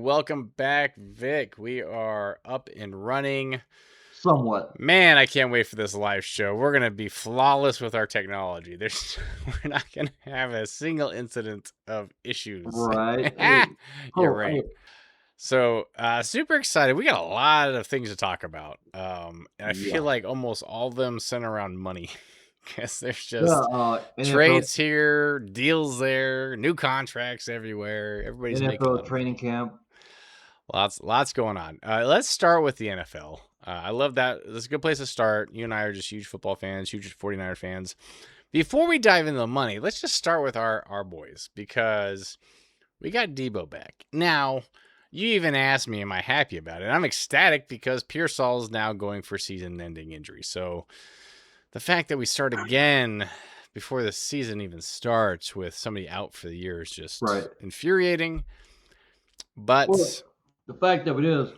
Welcome back, Vic. We are up and running. Somewhat. Man, I can't wait for this live show. We're going to be flawless with our technology. We're not going to have a single incident of issues. Right. Hey, You're oh, right. hey, So, super excited. We got a lot of things to talk about. And I feel yeah. like almost all of them center around money. Because there's Yeah, just NFL trades here, deals there, new contracts everywhere. Everybody's making a NFL lot of money. training camp. Lots going on. Let's start with the NFL. I love that. That's a good place to start. You and I are just huge football fans, huge 49er fans. Before we dive into the money, let's just start with our boys because we got Debo back. Now, you even asked me, am I happy about it? I'm ecstatic because Pearsall is now going for season-ending injury. So the fact that we start again before the season even starts with somebody out for the year is Right. just infuriating. Well, But the fact of it is,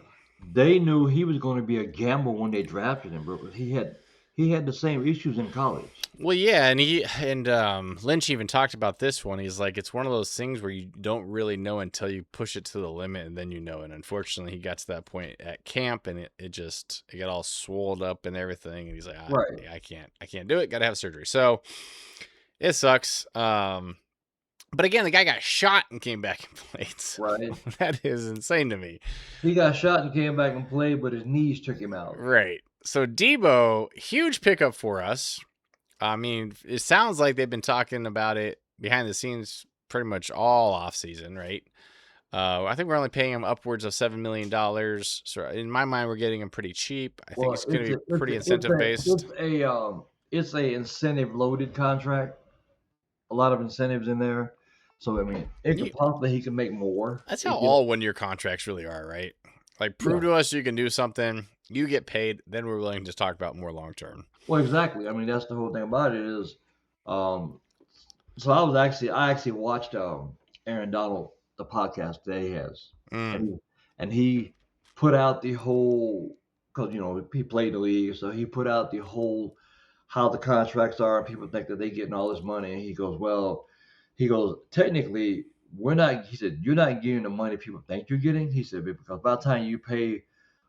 they knew he was going to be a gamble when they drafted him, bro. 'Cause he had the same issues in college. well, yeah, and Lynch even talked about this one. He's like, it's one of those things where you don't really know until you push it to the limit, and then you know. And unfortunately, he got to that point at camp, and it got all swolled up and everything. And he's like, Right. I can't do it. Got to have surgery. So it sucks. But again, the guy got shot and came back and played. So Right. that is insane to me. He got shot and came back and played, but his knees took him out. Right. So Debo, huge pickup for us. I mean, it sounds like they've been talking about it behind the scenes pretty much all off season, right? I think we're only paying him upwards of $7 million. So in my mind, we're getting him pretty cheap. I think Well, it's going to be pretty incentive based. it's a incentive loaded contract. A lot of incentives in there. So I mean, it could possibly he could make more. That's how all 1-year contracts really are, right? Like, prove to us you can do something, you get paid, then we're willing to talk about more long term. Well, exactly. I mean, that's the whole thing about it is. So I actually watched Aaron Donald the podcast that he has, and he put out the whole because he played the league, so he put out the whole how the contracts are, and people think that they getting all this money, and he goes, well, technically we're not. He said you're not getting the money people think you're getting. He said because by the time you pay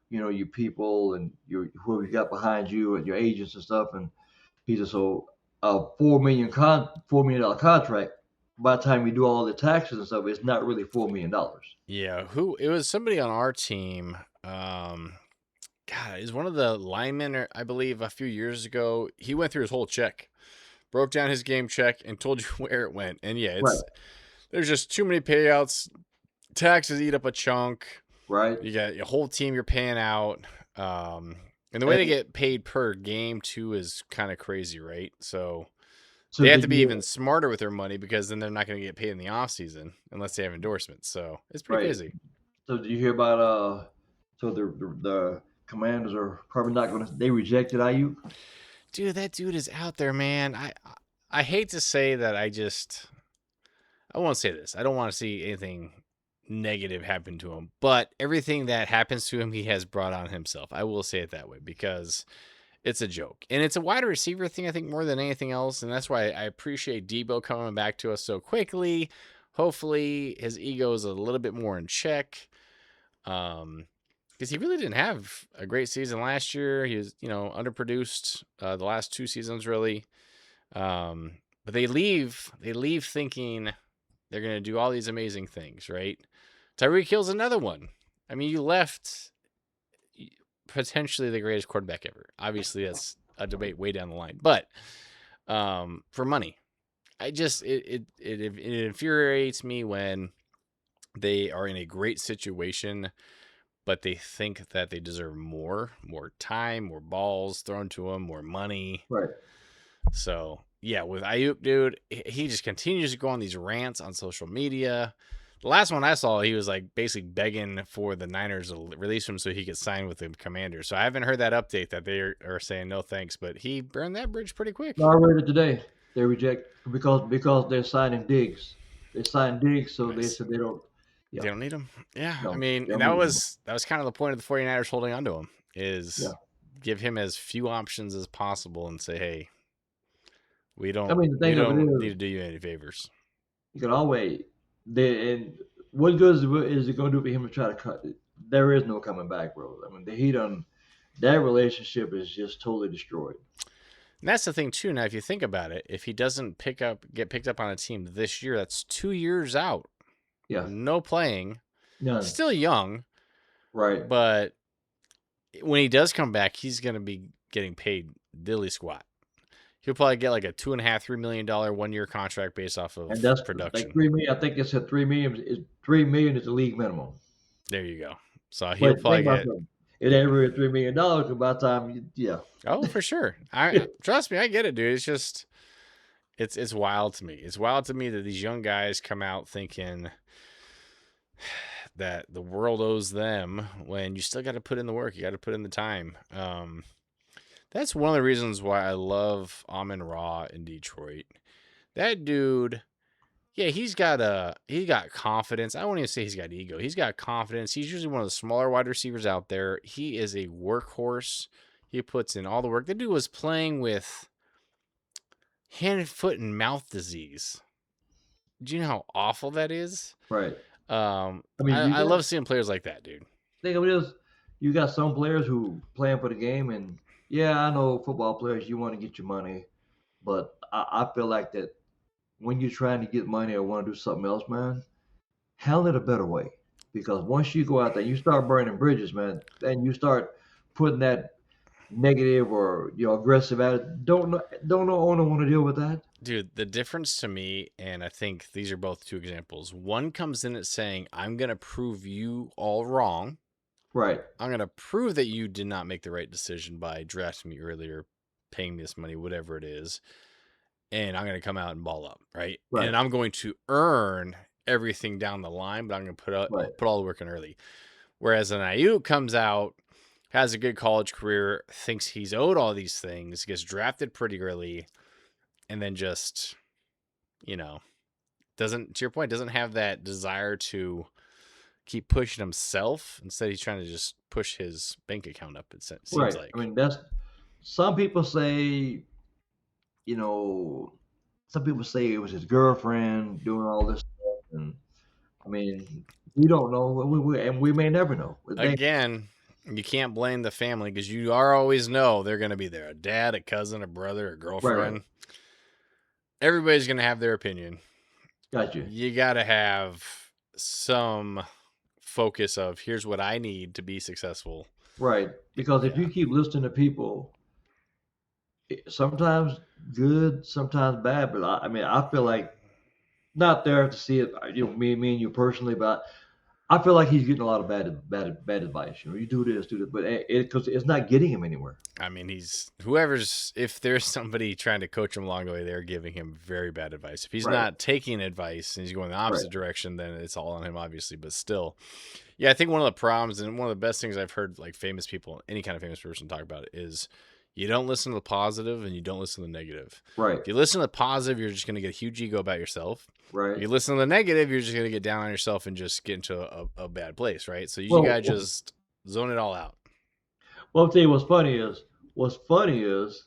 your people and whoever you got behind you and your agents and stuff. And he said, so a $4 million contract, by the time we do all the taxes and stuff, it's not really $4 million. Yeah, it was somebody on our team. God, is one of the linemen, I believe, a few years ago. He went through his whole check, broke down his game check, and told you where it went. And yeah, there's just too many payouts. Taxes eat up a chunk. Right. You got your whole team you're paying out. And the way they get paid per game, too, is kind of crazy, right? So they have to be even smarter with their money because then they're not going to get paid in the offseason unless they have endorsements. So it's pretty crazy. So did you hear about so the Commanders are probably not going to, they rejected Ayuk? Dude, that dude is out there, man. I hate to say that I won't say this. I don't want to see anything negative happen to him, but everything that happens to him, he has brought on himself. I will say it that way because it's a joke. And it's a wide receiver thing, I think, more than anything else. And that's why I appreciate Debo coming back to us so quickly. Hopefully his ego is a little bit more in check. Because he really didn't have a great season last year. He was, underproduced the last 2 seasons, really. But they leave thinking they're going to do all these amazing things, right? Tyreek Hill's another one. I mean, you left potentially the greatest quarterback ever. Obviously, that's a debate way down the line. But for money, it infuriates me when they are in a great situation, but they think that they deserve more time, more balls thrown to them, more money. Right. So, yeah, with Ayuk, dude, he just continues to go on these rants on social media. The last one I saw, he was like basically begging for the Niners to release him so he could sign with the Commanders. So I haven't heard that update that they are saying no thanks, but he burned that bridge pretty quick. No, I read it today. They reject because they're signing Diggs. They signed Diggs, so they said they don't. Yeah. They don't need him. Yeah, no, I mean that was kind of the point of the 49ers holding on to him is give him as few options as possible and say, hey, we don't need to do you any favors. You can always what good is it going to do for him to try to cut it? There is no coming back, bro. I mean, he done that relationship is just totally destroyed. And that's the thing too. Now, if you think about it, if he doesn't get picked up on a team this year, that's 2 years out. Yeah, No playing. none. Still young, Right. but when he does come back, he's going to be getting paid dilly squat. He'll probably get like a $2.5, $3 million 1 year contract based off And of that's like production. 3 million. I think it said 3 million. Is 3 million is the league minimum. There you go. So he'll But probably think about get, something. It yeah. ain't really $3 million by the time yeah. Oh, for sure. I trust me, I get it, dude. It's just it's wild to me. It's wild to me that these young guys come out thinking that the world owes them when you still got to put in the work. You got to put in the time. That's one of the reasons why I love Amon Ra in Detroit. That dude, yeah, he's got confidence. I won't even say he's got ego. He's got confidence. He's usually one of the smaller wide receivers out there. He is a workhorse. He puts in all the work. That dude was playing with hand, foot, and mouth disease. Do you know how awful that is? Right. I mean, I love seeing players like that, dude. think of it as you got some players who playing for the game, and yeah, I know football players. You want to get your money, but I feel like that when you're trying to get money or want to do something else, man, handle it a better way. Because once you go out there, you start burning bridges, man, and you start putting that negative or aggressive attitude. Don't no owner want to deal with that. Dude, the difference to me, and I think these are both two examples. One comes in at saying, I'm going to prove you all wrong. Right. I'm going to prove that you did not make the right decision by drafting me earlier, paying me this money, whatever it is. And I'm going to come out and ball up, right? Right. And I'm going to earn everything down the line, but I'm going to Right. put all the work in early. Whereas an Ayuk comes out, has a good college career, thinks he's owed all these things, gets drafted pretty early, and then just, doesn't, to your point, doesn't have that desire to keep pushing himself. Instead, he's trying to just push his bank account up, it seems Right. I like. mean, that's some people say, you know, some people say it was his girlfriend doing all this stuff, and I mean, we don't know, and we may never know. Again, you can't blame the family because you always know they're going to be there. A dad, a cousin, a brother, a Right, right. girlfriend. Everybody's going to have their opinion. Got you. You got to have some focus of here's what I need to be successful. Right, because if you keep listening to people, sometimes good, sometimes bad. But I mean, I feel like not there to see it. Me and you personally, but I feel like he's getting a lot of bad advice. You do this, do this, but because it's not getting him anywhere. I mean, if there's somebody trying to coach him along the way, they're giving him very bad advice. If he's Right. not taking advice and he's going the opposite Right. direction, then it's all on him, obviously. But still, yeah, I think one of the problems and one of the best things I've heard like famous people, any kind of famous person talk about it is you don't listen to the positive and you don't listen to the negative. Right. If you listen to the positive, you're just going to get a huge ego about yourself. Right. If you listen to the negative, you're just going to get down on yourself and just get into a bad place, right? So you Well, got to just zone it all out. well, I'll tell you what's funny is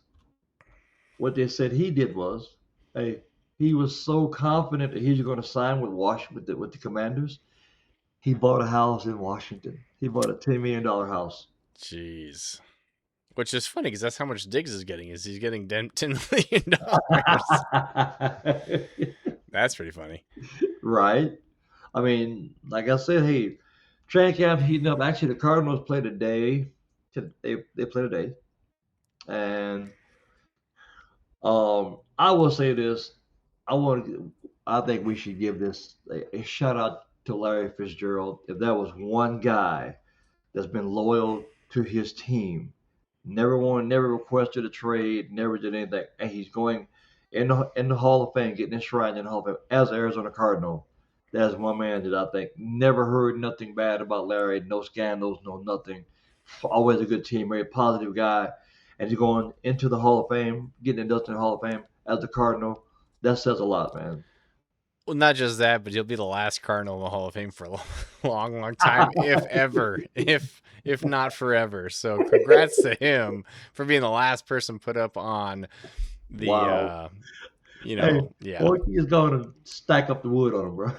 what they said he did was, hey, he was so confident that he was going to sign with Washington with the Commanders. He bought a house in Washington. He bought a $10 million house. Jeez. Which is funny because that's how much Diggs is getting. Is he's getting $10 million? That's pretty funny. Right. I mean, like I said, hey, training camp heating up. Actually, the Cardinals play today. They play today, and I will say this. I think we should give this a shout out to Larry Fitzgerald. If that was one guy that's been loyal to his team, never requested a trade, never did anything, and he's going in the Hall of Fame, getting enshrined in the Hall of Fame as Arizona Cardinal. That's one man that I think never heard nothing bad about Larry. No scandals, no nothing. Always a good team, very positive guy. And he's going into the Hall of Fame, getting inducted in the Hall of Fame as the Cardinal. That says a lot, man. Well, not just that, but you'll be the last Cardinal in the Hall of Fame for a long, long time, if ever, if not forever. So, congrats to him for being the last person put up on the, Wow. yeah. Porky is going to stack up the wood on him, bro.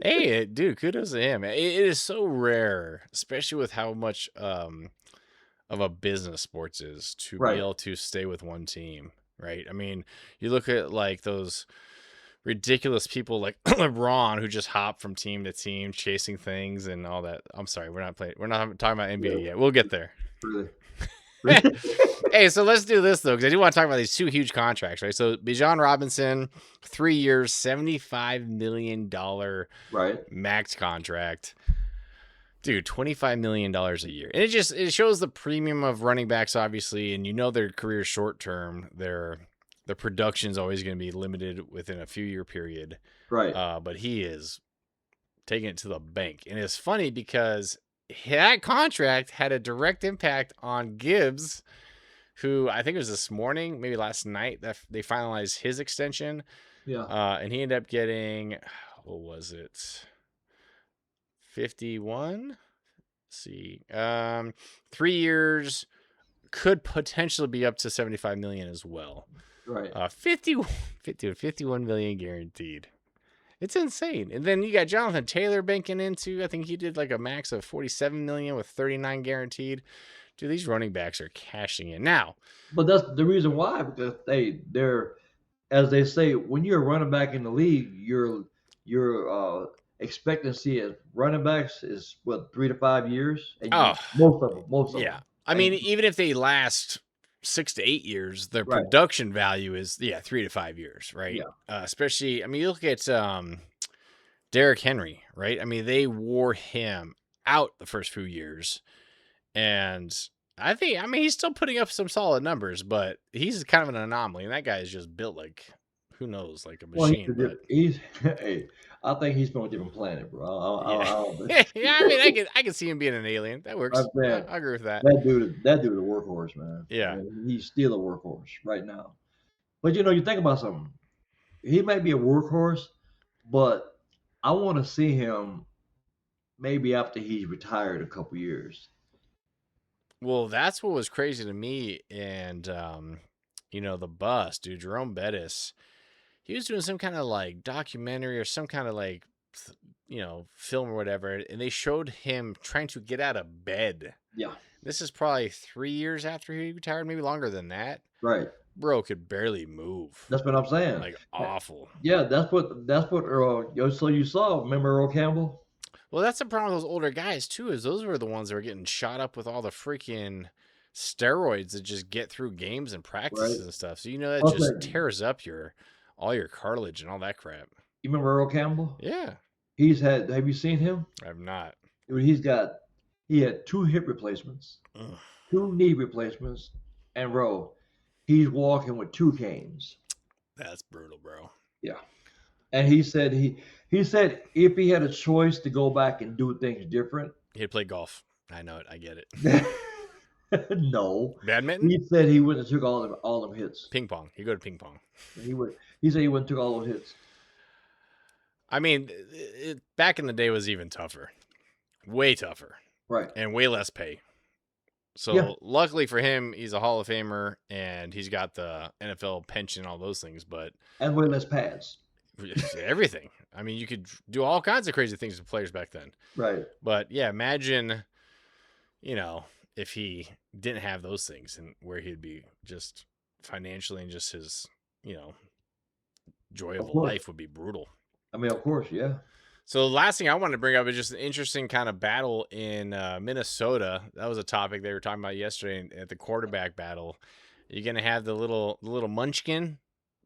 Hey, dude, kudos to him. It is so rare, especially with how much of a business sports is, to be Right. able to stay with one team, right? I mean, you look at like those ridiculous people like Lebron who just hop from team to team chasing things and all that. I'm sorry, we're not talking about NBA Yeah. yet. We'll get there. Really. Really. Hey, so let's do this though, because I do want to talk about these two huge contracts, right? So Bijan Robinson, 3 years, $75 million Right. max contract. Dude, $25 million a year. And it shows the premium of running backs, obviously, and their career short term. The production is always going to be limited within a few year period. Right. But he is taking it to the bank. And it's funny because that contract had a direct impact on Gibbs, who I think it was this morning, maybe last night, that they finalized his extension. Yeah. And he ended up getting, what was it? 51. Let's see. 3 years, could potentially be up to 75 million as well. Right. 51 million guaranteed. It's insane. And then you got Jonathan Taylor banking into, I think he did like a max of 47 million with 39 guaranteed. Dude, these running backs are cashing in now. But that's the reason why, because they're as they say, when you're a running back in the league, your expectancy as running backs is what, 3 to 5 years, and Oh, most of yeah. them. I mean, even if they last 6 to 8 years, their Right. production value is 3 to 5 years, right? Yeah. Especially, I mean, you look at Derrick Henry, right? I mean, they wore him out the first few years, and I mean, he's still putting up some solid numbers, but he's kind of an anomaly, and that guy is just built like, who knows, like a Well, machine. But he's hey, I think he's from a different planet, bro. yeah, yeah. I mean, I can see him being an alien. That works. I'm saying I agree with that. that dude a workhorse, man. Yeah. And he's still a workhorse right now. But you think about something. He might be a workhorse, but I want to see him maybe after he's retired a couple years. Well, that's what was crazy to me, and the bus, dude, Jerome Bettis. He was doing some kind of like documentary or some kind of like, film or whatever, and they showed him trying to get out of bed. Yeah. This is probably 3 years after he retired, maybe longer than that. Right. Bro could barely move. That's what I'm saying. Like, awful. Yeah, that's what Earl. So you saw, remember Earl Campbell? Well, that's the problem with those older guys too, is those were the ones that were getting shot up with all the freaking steroids that just get through games and practices Right. and stuff. So that just tears up all your cartilage and all that crap. You remember Earl Campbell? Yeah. Have you seen him? I've not. He had 2 hip replacements, Ugh. 2 knee replacements, and he's walking with 2 canes. That's brutal, bro. Yeah. And he said if he had a choice to go back and do things different, He'd play golf. I know it. I get it. no. Badminton? He said he wouldn't have took all them hits. Ping pong. He'd go to ping pong. He said he wouldn't have took all those hits. I mean, back in the day was even tougher. Way tougher. Right. And way less pay. So luckily for him, he's a Hall of Famer and he's got the NFL pension, all those things, and way less pads. Everything. I mean, you could do all kinds of crazy things with players back then. Right. But yeah, imagine, if he didn't have those things and where he'd be just financially, and just his, joy of life would be brutal. I mean, of course, yeah. So the last thing I wanted to bring up is just an interesting kind of battle in Minnesota. That was a topic they were talking about yesterday at the quarterback battle. You're going to have the little munchkin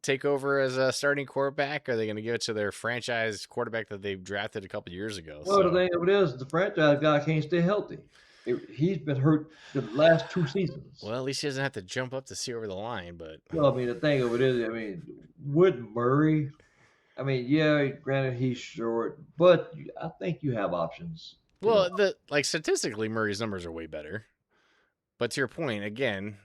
take over as a starting quarterback, or are they going to give it to their franchise quarterback that they drafted a couple years ago? Well, the thing of it is, the franchise guy can't stay healthy. He's been hurt the last 2 seasons. Well, at least he doesn't have to jump up to see over the line. But well, I mean, the thing of it is, Wood Murray. Yeah, granted he's short, but I think you have options. Well, statistically, Murray's numbers are way better. But to your point, again,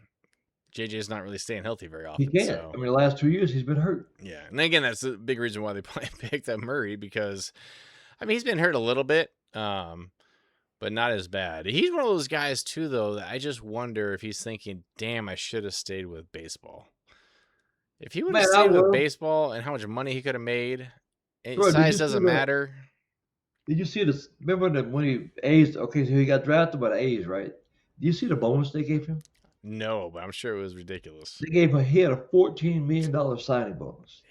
JJ's not really staying healthy very often. He can't. So. The last 2 years he's been hurt. Yeah, and again, that's the big reason why they picked up Murray, because, he's been hurt a little bit, but not as bad. He's one of those guys too, though, that I just wonder if he's thinking, "Damn, I should have stayed with baseball." If he would have stayed with baseball and how much money he could have made, size doesn't matter. Did you see this? Remember that when he A's? Okay, so he got drafted by the A's, right? Do you see the bonus they gave him? No, but I'm sure it was ridiculous. They gave him he had a $14 million signing bonus,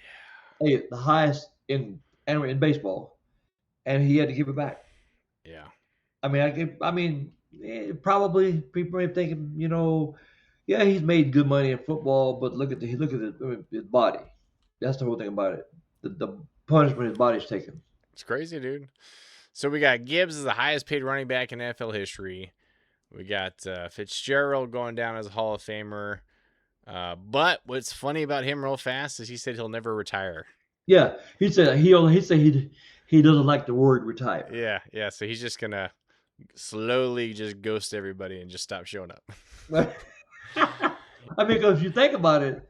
hey, the highest in baseball, and he had to give it back. Yeah. Probably people may be thinking, yeah, he's made good money in football, but look at his body. That's the whole thing about it. The punishment his body's taking. It's crazy, dude. So we got Gibbs as the highest paid running back in NFL history. We got Fitzgerald going down as a Hall of Famer. But what's funny about him real fast is he said he'll never retire. Yeah, he doesn't like the word retire. Yeah. So he's just going to slowly just ghost everybody and just stop showing up. Because if you think about it,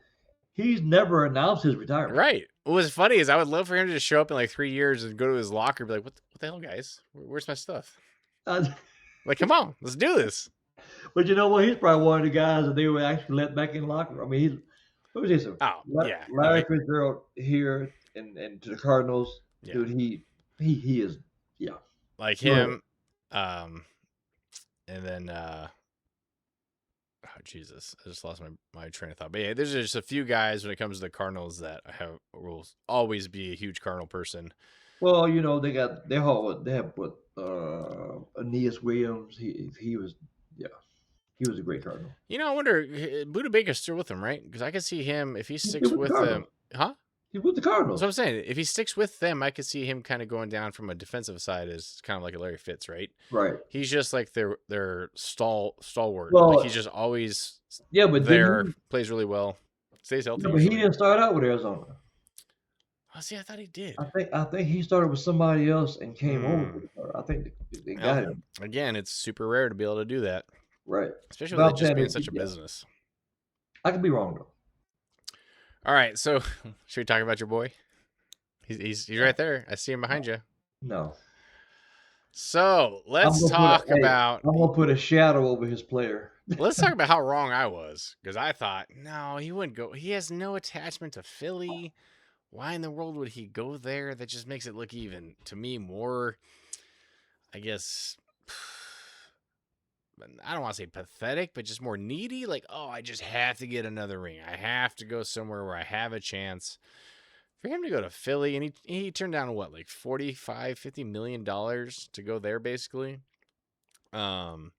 he's never announced his retirement. Right. What was funny is I would love for him to just show up in like 3 years and go to his locker and be like, what the hell, guys? Where's my stuff? Like, come on, let's do this. But you know what? He's probably one of the guys that they would actually let back in the locker room. I mean, what was this? Oh, yeah. Larry Fitzgerald here and to the Cardinals, Yeah. dude. He is, yeah. Like him, and then oh Jesus, I just lost my train of thought. But yeah, there's just a few guys when it comes to the Cardinals that will always be a huge Cardinal person. Well, they have what Aeneas Williams. He was, yeah, he was a great Cardinal. I wonder, Buda Baker's still with them, right? Because I could see him if he sticks with them. Huh? He's with the Cardinals. That's what I'm saying. If he sticks with them, I could see him kind of going down from a defensive side as kind of like a Larry Fitz, right? Right. He's just like their stalwart. Well, like he's just always but there, plays really well, stays healthy. Yeah, but he didn't start out with Arizona. Oh, see, I thought he did. I think he started with somebody else and came over. I think they got him. Again, it's super rare to be able to do that. Right. Especially with it just being such a business. I could be wrong though. All right, so should we talk about your boy? He's right there. I see him behind you. No. So let's talk about. I'm gonna put a shadow over his player. Let's talk about how wrong I was, because I thought no, he wouldn't go. He has no attachment to Philly. Why in the world would he go there? That just makes it look even, to me, more, I guess, I don't want to say pathetic, but just more needy. Like, oh, I just have to get another ring. I have to go somewhere where I have a chance. For him to go to Philly, and he turned down what, like $45-50 million to go there, basically. You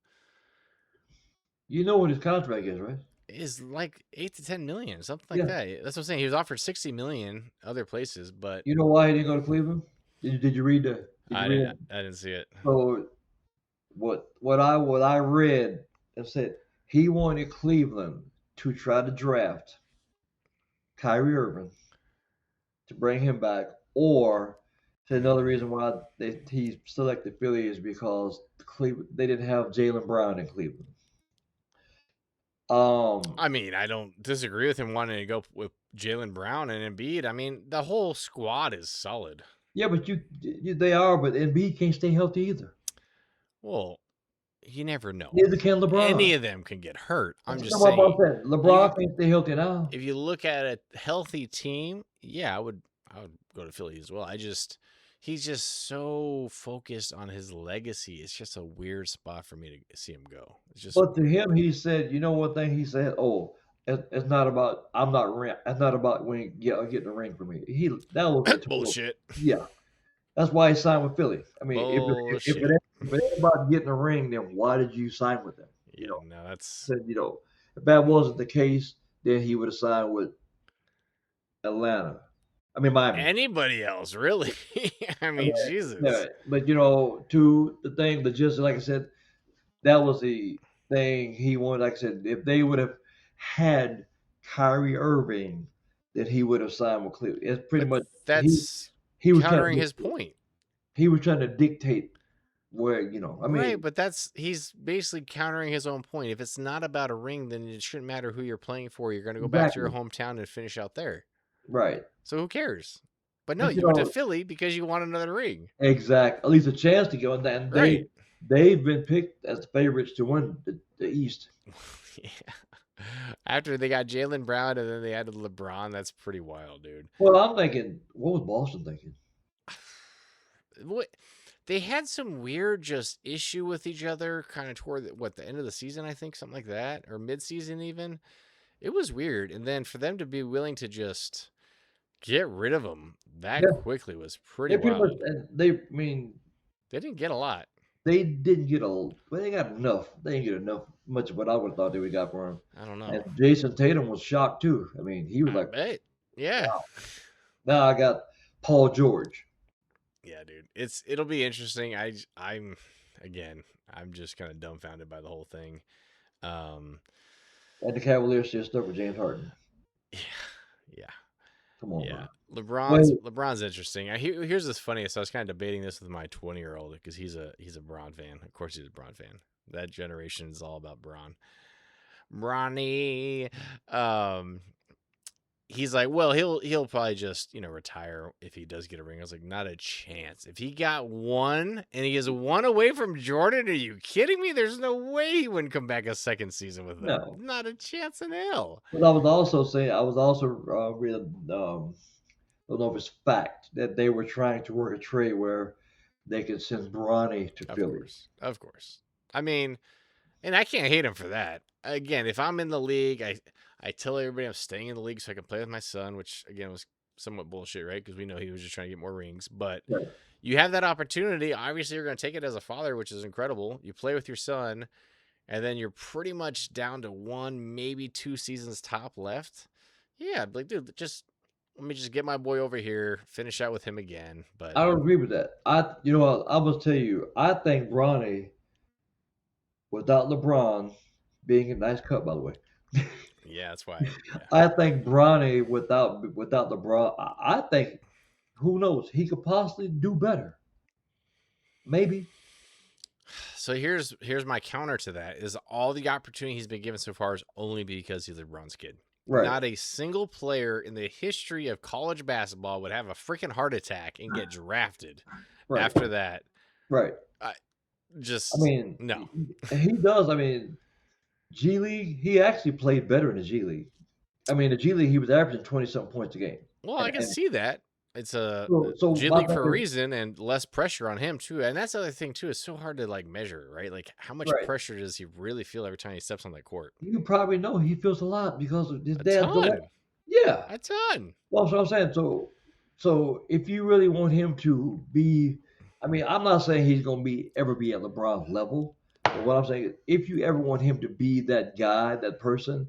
know what his contract is, right? Is like $8 to $10 million, something like that. That's what I'm saying. He was offered $60 million other places, but you know why he didn't go to Cleveland? Did you read the? I didn't see it. So what I read and said he wanted Cleveland to try to draft Kyrie Irving to bring him back, or another reason why he selected Philly is because they didn't have Jaylen Brown in Cleveland. I mean, I don't disagree with him wanting to go with Jaylen Brown and Embiid. I mean, the whole squad is solid. Yeah, but they are, but Embiid can't stay healthy either. Well, you never know. Neither can LeBron. Any of them can get hurt. I'm just saying. LeBron can't stay healthy now. If you look at a healthy team, yeah, I would go to Philly as well. He's just so focused on his legacy. It's just a weird spot for me to see him go. It's just. But to him, he said, you know what thing he said? Oh, it's not about It's not about getting a ring for me. That was That's bullshit. Yeah, that's why he signed with Philly. I mean, if it ain't about getting a ring, then why did you sign with them? No, that's. If that wasn't the case, then he would have signed with Atlanta. I mean, Miami. Anybody else, really? I mean, Jesus. Yeah, but to the thing, just like I said, that was the thing he wanted. Like I said, if they would have had Kyrie Irving, then he would have signed with Cleveland. It's pretty much that's he was countering his point. He was trying to dictate where right, but he's basically countering his own point. If it's not about a ring, then it shouldn't matter who you're playing for. You're going to go back to your hometown and finish out there. Right. So who cares? But no, you went to Philly because you want another ring. Exactly. At least a chance to go. And they've been picked as the favorites to win the East. Yeah. After they got Jaylen Brown and then they added LeBron, that's pretty wild, dude. Well, I'm thinking, what was Boston thinking? They had some weird just issue with each other kind of toward the end of the season, I think, something like that, or mid-season even. It was weird. And then for them to be willing to just get rid of him that Yeah, quickly was pretty they pretty much, wild. and I mean, They didn't get a lot. they didn't get well, they got enough. They didn't get enough, much of what I would have thought they would got for him. I don't know. And Jason Tatum was shocked too. I mean, he was I like, bet. Yeah. wow. Now I got Paul George. Yeah, dude. It'll be interesting. I'm again, I'm just kind of dumbfounded by the whole thing. Um And the Cavaliers still stuck with James Harden. yeah. Yeah. Come on, Yeah. bro. LeBron's Wait, LeBron's interesting. Here's this funniest. I was kind of debating this with my 20-year-old because he's a Bron fan. Of course he's a Bron fan. That generation is all about Bron. Bronny. He's like, well, he'll probably just, retire if he does get a ring. I was like, not a chance. If he got one and he is one away from Jordan, are you kidding me? There's no way he wouldn't come back a second season with them. no. Not a chance in hell. But I was also saying, I was also reading, I don't know if it's fact that they were trying to work a trade where they could send Bronny to Of Philly. course. Of course. I mean, and I can't hate him for that. Again, if I'm in the league, I tell everybody I'm staying in the league so I can play with my son, which again was somewhat bullshit, right? Because we know he was just trying to get more rings. But Right. you have that opportunity. Obviously, you're going to take it as a father, which is incredible. You play with your son, and then you're pretty much down to one, maybe 2 seasons top left. Yeah, like, dude, just let me just get my boy over here, finish out with him again. But I don't agree with that. You know what? I will tell you, I think Bronny, without LeBron, being a nice cut, by the way, yeah, that's why. Yeah. I think Bronny without LeBron, I think who knows, he could possibly do better. Maybe. So here's my counter to that is all the opportunity he's been given so far is only because he's LeBron's kid. Right. Not a single player in the history of college basketball would have a freaking heart attack and get drafted Right. after that. Right. I I just mean, no. he does. I mean, G League, he actually played better in the G League. I mean, the G League, he was averaging 20-something points a game. Well, I can And see that. It's a so G my League thing for a is, reason and less pressure on him too. And that's the other thing too. It's so hard to like measure, right? Like how much right. pressure does he really feel every time he steps on that court? You probably know he feels a lot because of his A dad's the ton. Yeah. A ton. Well, that's what I'm saying. So if you really want him to be, I mean, I'm not saying he's going to ever be at LeBron's level. But what I'm saying is, if you ever want him to be that guy, that person,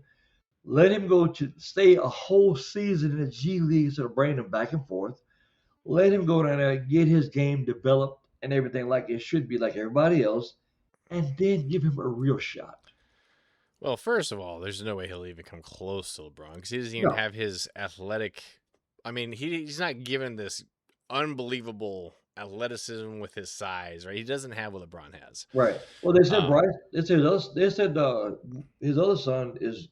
let him go to stay a whole season in the G League instead of bringing him back and forth. Let him go down there, get his game developed and everything like it should be, like everybody else, and then give him a real shot. Well, first of all, there's no way he'll even come close to LeBron because he doesn't even No, have his athletic. I mean, he's not given this unbelievable athleticism with his size, right? He doesn't have what LeBron has. right. Well, they said Um, Bryce. They said his other son is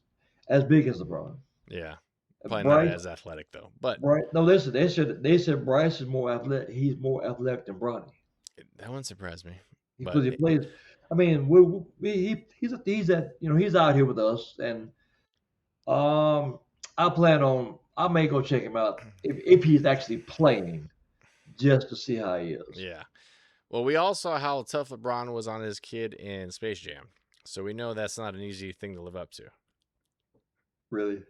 as big as LeBron. yeah, probably not Bryce, as athletic though, but Bryce. No, listen. They said Bryce is more athletic. He's more athletic than Bronny that wouldn't surprise me. because But he plays. I mean, he's out here with us, and I may go check him out if he's actually playing, just to see how he is. yeah, well, we all saw how tough LeBron was on his kid in Space Jam, so we know that's not an easy thing to live up to. Really.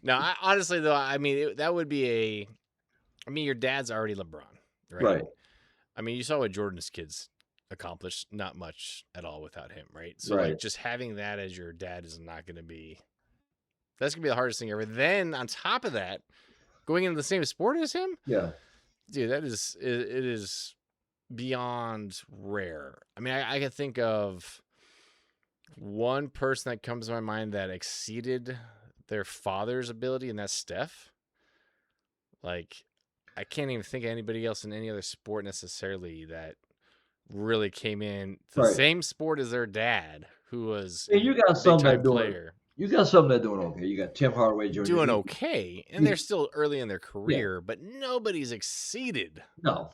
Now, honestly though, I mean that would be I mean, your dad's already LeBron, right? Right. I mean, you saw what Jordan's kids accomplished. Not much at all without him, right? So, Right. like, just having that as your dad is not going to be. That's going to be the hardest thing ever. Then, on top of that, going into the same sport as him, Yeah. dude, it is beyond rare. I mean, I can think of one person that comes to my mind that exceeded their father's ability, and that's Steph. Like, I can't even think of anybody else in any other sport necessarily that really came in the Right. same sport as their dad, who was And you got some big-time that doing. player, You got some that doing okay. You got Tim Hardaway Jr. doing okay, and he- they're still early in their Yeah. career, but nobody's exceeded No.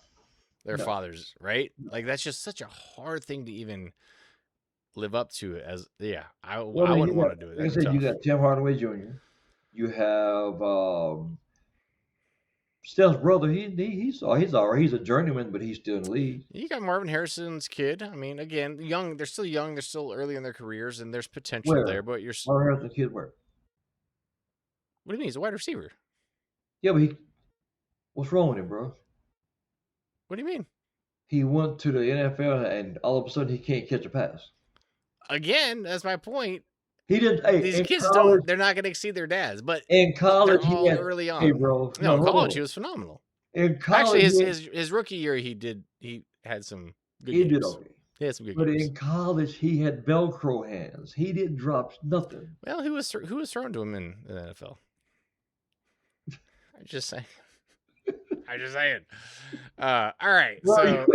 their No. fathers, right? Like, that's just such a hard thing to even live up to as, yeah, I Well, I mean, wouldn't want to do it. like I That'd be said, you tough. got Tim Hardaway Jr. You have Steph's brother, he's all right. He's a journeyman, but he's still in the league. You got Marvin Harrison's kid. I mean, again, young. They're still young. They're still early in their careers, and there's potential there. Where? But Marvin Harrison's kid where? What do you mean? He's a wide receiver. Yeah, but what's wrong with him, bro? What do you mean? He went to the NFL and all of a sudden he can't catch a pass. Again, that's my point. He didn't. Hey, These in kids college, they're not going to exceed their dads, but in college they're he all had. early Hey, on. bro. No, in hold college on. he was phenomenal. In Actually, college, his rookie year he had some good he games. did okay. He had some good But games. in college, he had Velcro hands. He didn't drop nothing. Well, who was thrown to him in the NFL? I'm just saying. All right, Bro, so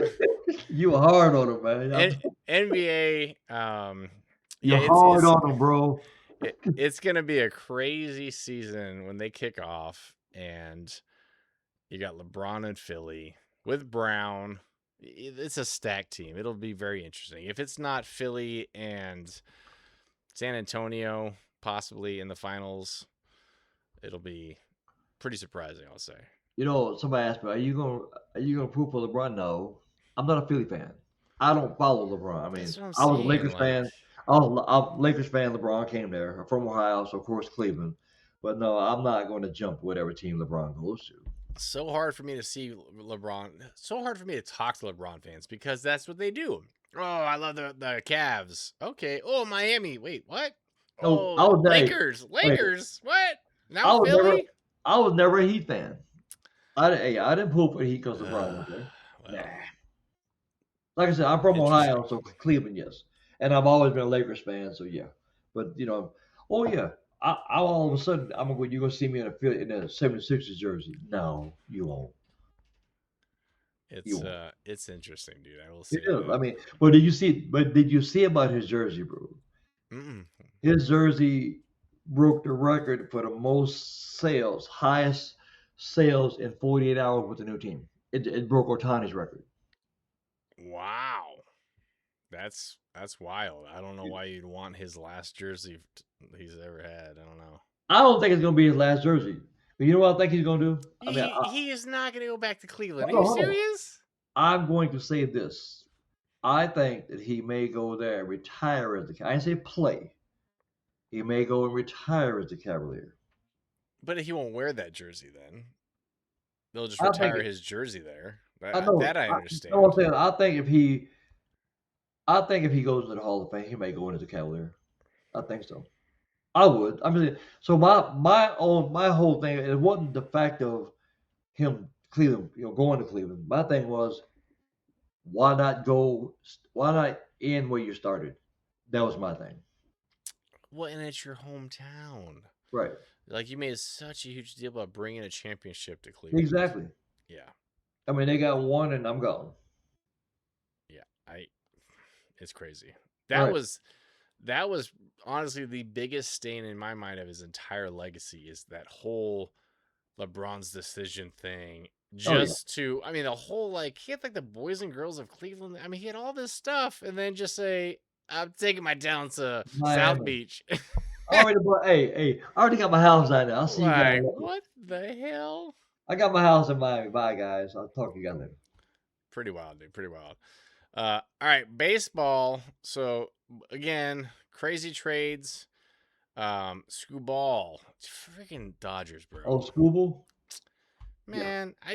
you hard on him, man. NBA. You're hard on him, bro. It's gonna be a crazy season when they kick off, and you got LeBron and Philly with Brown. It's a stacked team. It'll be very interesting. If it's not Philly and San Antonio, possibly in the finals, it'll be pretty surprising, I'll say. You know, somebody asked me, "Are you gonna pull for LeBron?" No, I'm not a Philly fan. I don't follow LeBron. I mean, That's what I'm I was a saying. Lakers fan. I was a Lakers fan. LeBron came there. I'm from Ohio, so of course Cleveland. But no, I'm not going to jump whatever team LeBron goes to. So hard for me to see LeBron. So hard for me to talk to LeBron fans because that's what they do. Oh, I love the Cavs. Okay. Oh, Miami. Wait, what? No, Oh, Lakers. Lakers. What? Now Philly? I was never a Heat fan. I didn't pull for the Heat because LeBron was there. Well, Nah. Like I said, I'm from Ohio, so Cleveland, yes. And I've always been a Lakers fan, so yeah. But you know, oh yeah, I all of a sudden you're gonna see me in a 76ers jersey. No, you won't. It's interesting, dude. I will say. It is. I mean, but did you see about his jersey, bro? Mm-mm. His jersey broke the record for the most sales, highest sales in 48 hours with the new team. It broke Otani's record. Wow. That's wild. I don't know why you'd want his last jersey he's ever had. I don't know. I don't think it's going to be his last jersey. But you know what I think he's going to do? He is not going to go back to Cleveland. Are you serious? I'm going to say this. I think that he may go there and retire as I didn't say play. He may go and retire as the Cavalier. But he won't wear that jersey then. They'll just retire his jersey there. I understand. I think if he goes to the Hall of Fame, he may go into the Cavalier. I think so. I would. I mean, so my whole thing, it wasn't the fact of him Cleveland, going to Cleveland. My thing was, why not end where you started? That was my thing. Well, and it's your hometown, right? Like you made such a huge deal about bringing a championship to Cleveland. Exactly. Yeah. I mean, they got one, and I'm gone. Yeah, it's crazy. That was honestly the biggest stain in my mind of his entire legacy is that whole LeBron's decision thing. I mean, the whole he had the Boys and Girls of Cleveland. I mean, he had all this stuff, and then just say, "I'm taking my talents to South Beach." I already got my house out there. I'll see you guys. What the hell? I got my house in Miami. Bye, guys. I'll talk to you guys later. Pretty wild, dude. Pretty wild. All right, baseball. So again, crazy trades. Scooball, freaking Dodgers, bro. Oh, Scooball. Man, yeah.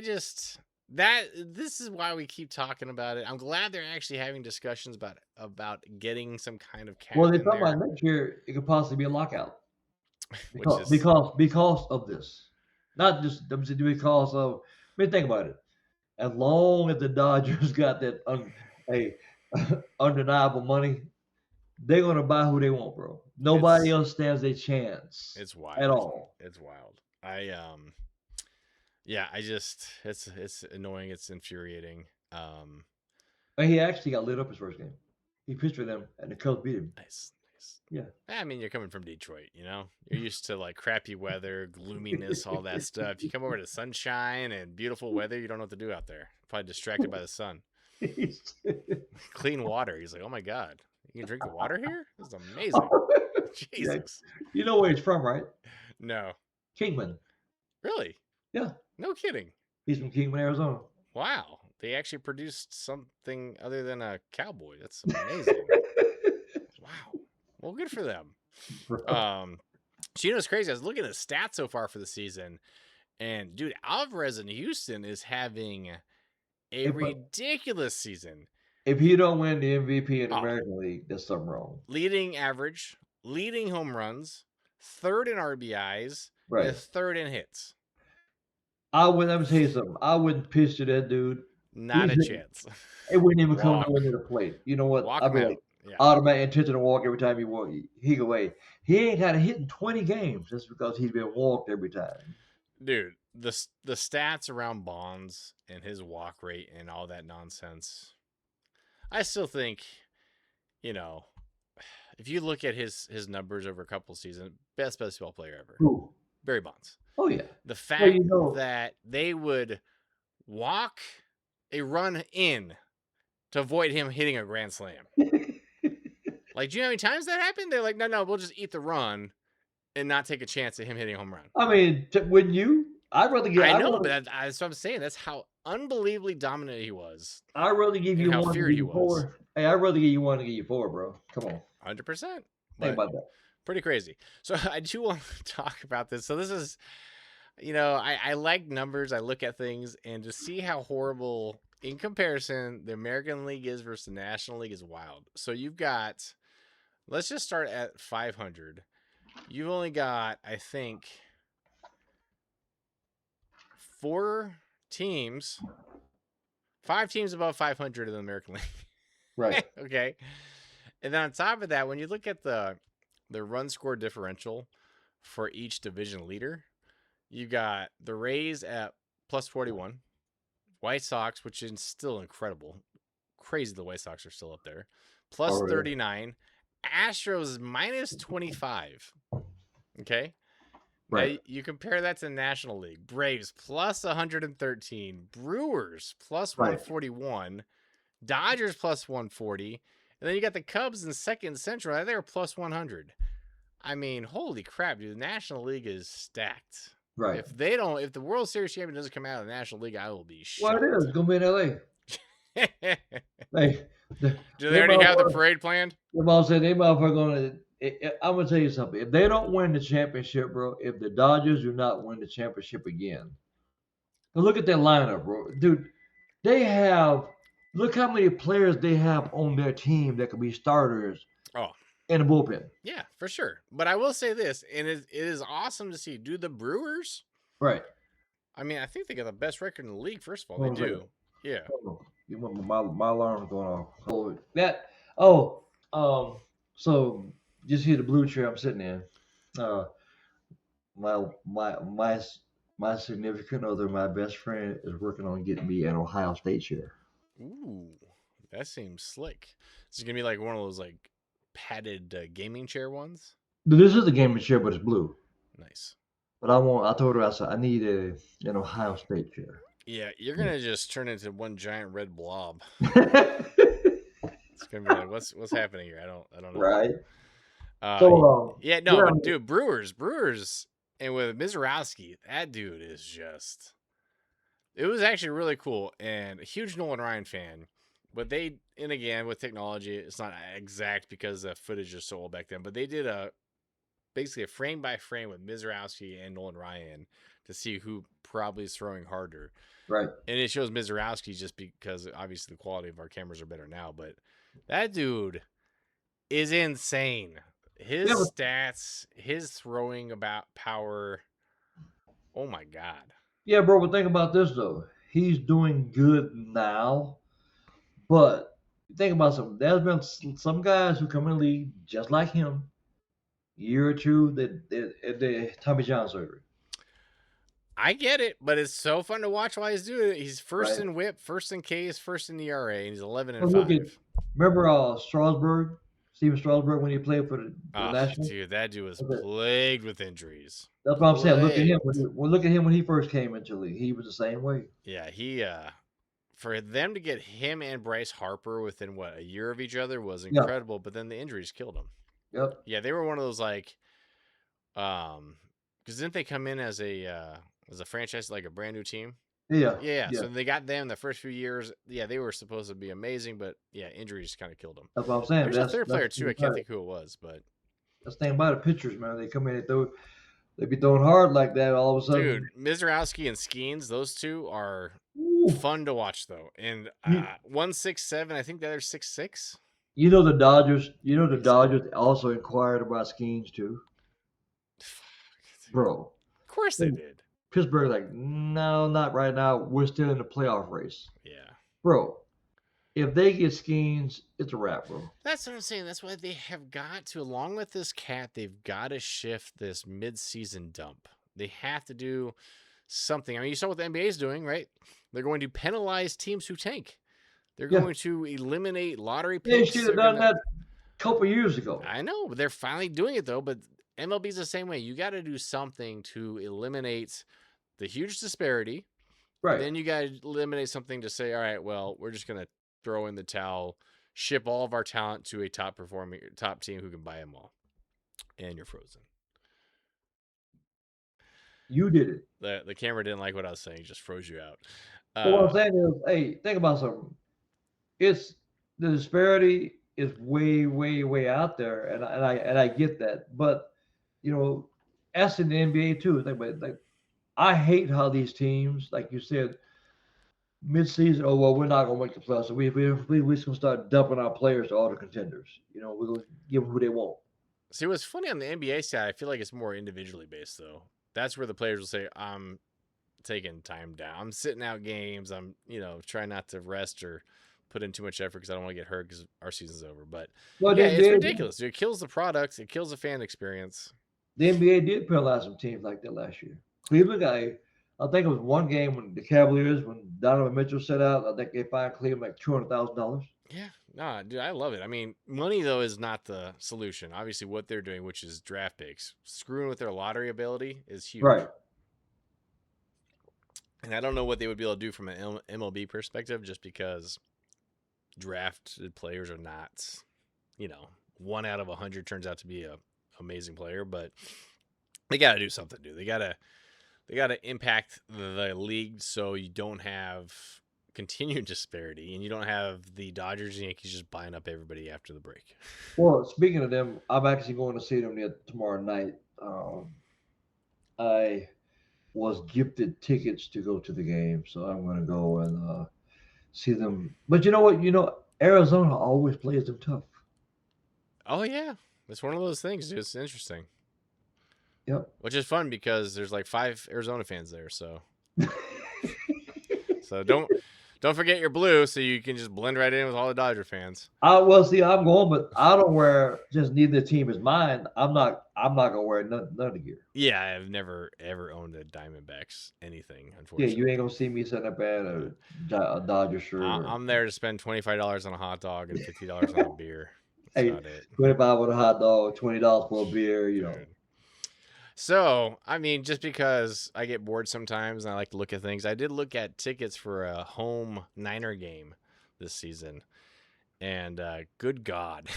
This is why we keep talking about it. I'm glad they're actually having discussions about getting some kind of cap. Well, they're talking about next year it could possibly be a lockout because of this, not just because of. I mean, think about it. As long as the Dodgers got that undeniable money, they're gonna buy who they want, bro. Nobody else stands a chance. It's wild at all. It's wild. It's annoying. It's infuriating. And he actually got lit up his first game. He pitched for them, and the Cubs beat him. Nice. Yeah. I mean, you're coming from Detroit, you're used to crappy weather, gloominess, all that stuff. You come over to sunshine and beautiful weather, you don't know what to do out there. Probably distracted by the sun. Clean water. He's like, oh my God, you can drink the water here? This is amazing. Jesus. Yeah. You know where he's from, right? No. Kingman. Really? Yeah. No kidding. He's from Kingman, Arizona. Wow. They actually produced something other than a cowboy. That's amazing. Wow. Well, good for them. Bro. So, you know, it's crazy. I was looking at the stats so far for the season, and dude, Alvarez in Houston is having a If, ridiculous season. if he don't win the MVP in the Oh, American League, there's something wrong. leading average, leading home runs, third in RBIs, Right. and third in hits. Let me tell you something. I wouldn't pitch to that dude. Not He's a chance. It wouldn't even come Walk. nowhere near the plate. You know what? Walk I'd him be out. like, Yeah. automatic intentional walk every time he walk. He go away. He ain't had a hit in 20 games just because he's been walked every time. Dude, the stats around Bonds and his walk rate and all that nonsense, I still think, you know, if you look at his numbers over a couple seasons, best baseball player ever. Ooh. Barry Bonds. Oh, yeah. The fact Well, you know, that they would walk a run in to avoid him hitting a grand slam. Like, do you know how many times that happened? They're like, no, we'll just eat the run and not take a chance at him hitting a home run. I mean, wouldn't you? I'd rather give. I know, but that's what I'm saying. That's how unbelievably dominant he was. I'd rather give and you how one to feared give he you was. 4. Hey, I'd rather give you 1 to give you 4, bro. Come on. 100%. Think But about that. pretty crazy. So I do want to talk about this. So this is, you know, I like numbers. I look at things, and to see how horrible, in comparison, the American League is versus the National League is wild. So you've got, let's just start at 500. You've only got, I think, 5 teams above 500 in the American League. Right. Okay. And then on top of that, when you look at the run score differential for each division leader, you got the Rays at plus 41, White Sox, which is still incredible. Crazy the White Sox are still up there. Plus Oh, really? 39. Astros minus 25. Okay. Right. Now you compare that to the National League. Braves plus 113. Brewers plus Right. 141. Dodgers plus 140. And then you got the Cubs in second Central. They're plus 100. I mean, holy crap, dude. The National League is stacked. Right. If the World Series champion doesn't come out of the National League, I will be shocked. Well, it is. It's going to be in L.A. Hey, Do they already have the parade planned? The mom said they motherfucker going to. I'm going to tell you something. If they don't win the championship, bro, if the Dodgers do not win the championship again, look at their lineup, bro. Dude, they have. Look how many players they have on their team that could be starters. Oh. In the bullpen. Yeah, for sure. But I will say this, and it is awesome to see. Do the Brewers? Right. I mean, I think they got the best record in the league. First of all, they do. Yeah. You want my alarm's going off. So just hear the blue chair I'm sitting in. My significant other, my best friend, is working on getting me an Ohio State chair. Ooh, that seems slick. This is gonna be like one of those like padded gaming chair ones. This is a gaming chair, but it's blue. Nice. But I told her, I said, I need an Ohio State chair. Yeah, you're gonna just turn into one giant red blob. It's gonna be like, what's happening here? I don't know. Right. Dude, Brewers, and with Mizorowski, that dude is just. It was actually really cool, and a huge Nolan Ryan fan. But and again, with technology, it's not exact because the footage is so old back then. But they did basically a frame by frame with Mizorowski and Nolan Ryan to see who probably is throwing harder. Right. And it shows Mizorowski just because obviously the quality of our cameras are better now. But that dude is insane. His stats, his throwing about power. Oh my God. Yeah, bro, but think about this though. He's doing good now, but think about something. There's been some guys who come in the league just like him, year or two that the Tommy John surgery. I get it, but it's so fun to watch while he's doing it. He's first Right. in WHIP, first in Ks, first in ERA, and he's 11-5. Remember Strasburg, Steven Strasburg, when he played for the Nationals? Dude, that dude was plagued with injuries. That's what I'm saying. Look at him. Look at him when he first came into the league. He was the same way. Yeah, he for them to get him and Bryce Harper within a year of each other was incredible. But then the injuries killed him. Yep. Yeah, they were one of those like, because didn't they come in as a franchise, like a brand new team? Yeah, Yeah, yeah. so they got them the first few years. Yeah, they were supposed to be amazing, but yeah, injuries kind of killed them. That's what I'm saying. There's a third That's player the thing too. I can't about it. think who it was, but That's the thing about the pitchers, man. They come in and they be throwing hard like that. All of a dude, sudden, Mizrowski and Skeens, those two are ooh, fun to watch though. And you 167, I think the other 6'6". you know the Dodgers. You know the Beast. Dodgers also inquired about Skeens too, bro. Of course they They- did. Pittsburgh like, no, not right now. We're still in the playoff race, Yeah. bro. If they get Skeens, it's a wrap, bro. That's what I'm saying. That's why they have got to, along with this cat, they've got to shift this mid-season dump. They have to do something. I mean, you saw what the NBA is doing, right? They're going to penalize teams who tank. They're Yeah, going to eliminate lottery they picks. should They're have done gonna. that a couple years ago. I know, but they're finally doing it though. But MLB's the same way. You got to do something to eliminate the huge disparity. And Right. then you got to eliminate something to say, all right, well, we're just going to throw in the towel, ship all of our talent to a top team who can buy them all. And you're frozen. You did it. The camera didn't like what I was saying, just froze you out. But what I'm saying is, hey, think about something. It's the disparity is way, way, way out there, and I get that. But you know, as in the NBA too, like I hate how these teams, like you said, mid-season, oh well, we're not gonna make the playoffs. So we just gonna start dumping our players to all the contenders. You know, we're gonna give them who they want. See, what's funny on the NBA side, I feel like it's more individually based, though. That's where the players will say, I'm taking time down. I'm sitting out games. I'm, trying not to rest or put in too much effort because I don't want to get hurt because our season's over. But Well, yeah, it's ridiculous. It kills the product. It kills the fan experience. the NBA did penalize some teams like that last year. Cleveland got, I think it was one game when the Cavaliers, when Donovan Mitchell set out, I think they fined Cleveland like $200,000. Yeah, nah, dude, I love it. I mean, money though is not the solution. Obviously, what they're doing, which is draft picks, screwing with their lottery ability, is huge. Right. And I don't know what they would be able to do from an MLB perspective, just because drafted players are not, 1 out of 100 turns out to be a amazing player, but they got to do something, dude. They got to impact the league so you don't have continued disparity and you don't have the Dodgers and Yankees just buying up everybody after the break. Well, speaking of them, I'm actually going to see them tomorrow night. I was gifted tickets to go to the game, so I'm going to go and see them. But you know what? Arizona always plays them tough. Oh yeah, it's one of those things, dude. It's interesting. Yep. Which is fun because there's like 5 Arizona fans there, so so don't forget your blue, so you can just blend right in with all the Dodger fans. Well, see, I'm going, but I don't wear just neither team is mine. I'm not gonna wear none of the gear. Yeah, I've never ever owned a Diamondbacks anything, Yeah, unfortunately. you ain't gonna see me setting up at a Dodger shirt. I'm there to spend $25 on a hot dog and $50 on a beer. That's Hey, about it. 25 on a hot dog, $20 for a beer. Dude. So, I mean, just because I get bored sometimes and I like to look at things, I did look at tickets for a home Niner game this season. And good God.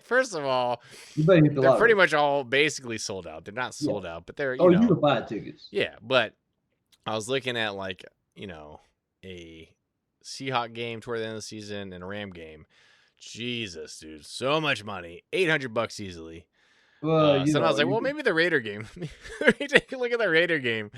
First of all, they're pretty much all basically sold out. They're not sold out, but they're, you can buy tickets. Yeah, but I was looking at like, a Seahawk game toward the end of the season and a Ram game. Jesus, dude, so much money. $800 easily. Well, so I was like, well, maybe the Raider game. Let me take a look at the Raider game,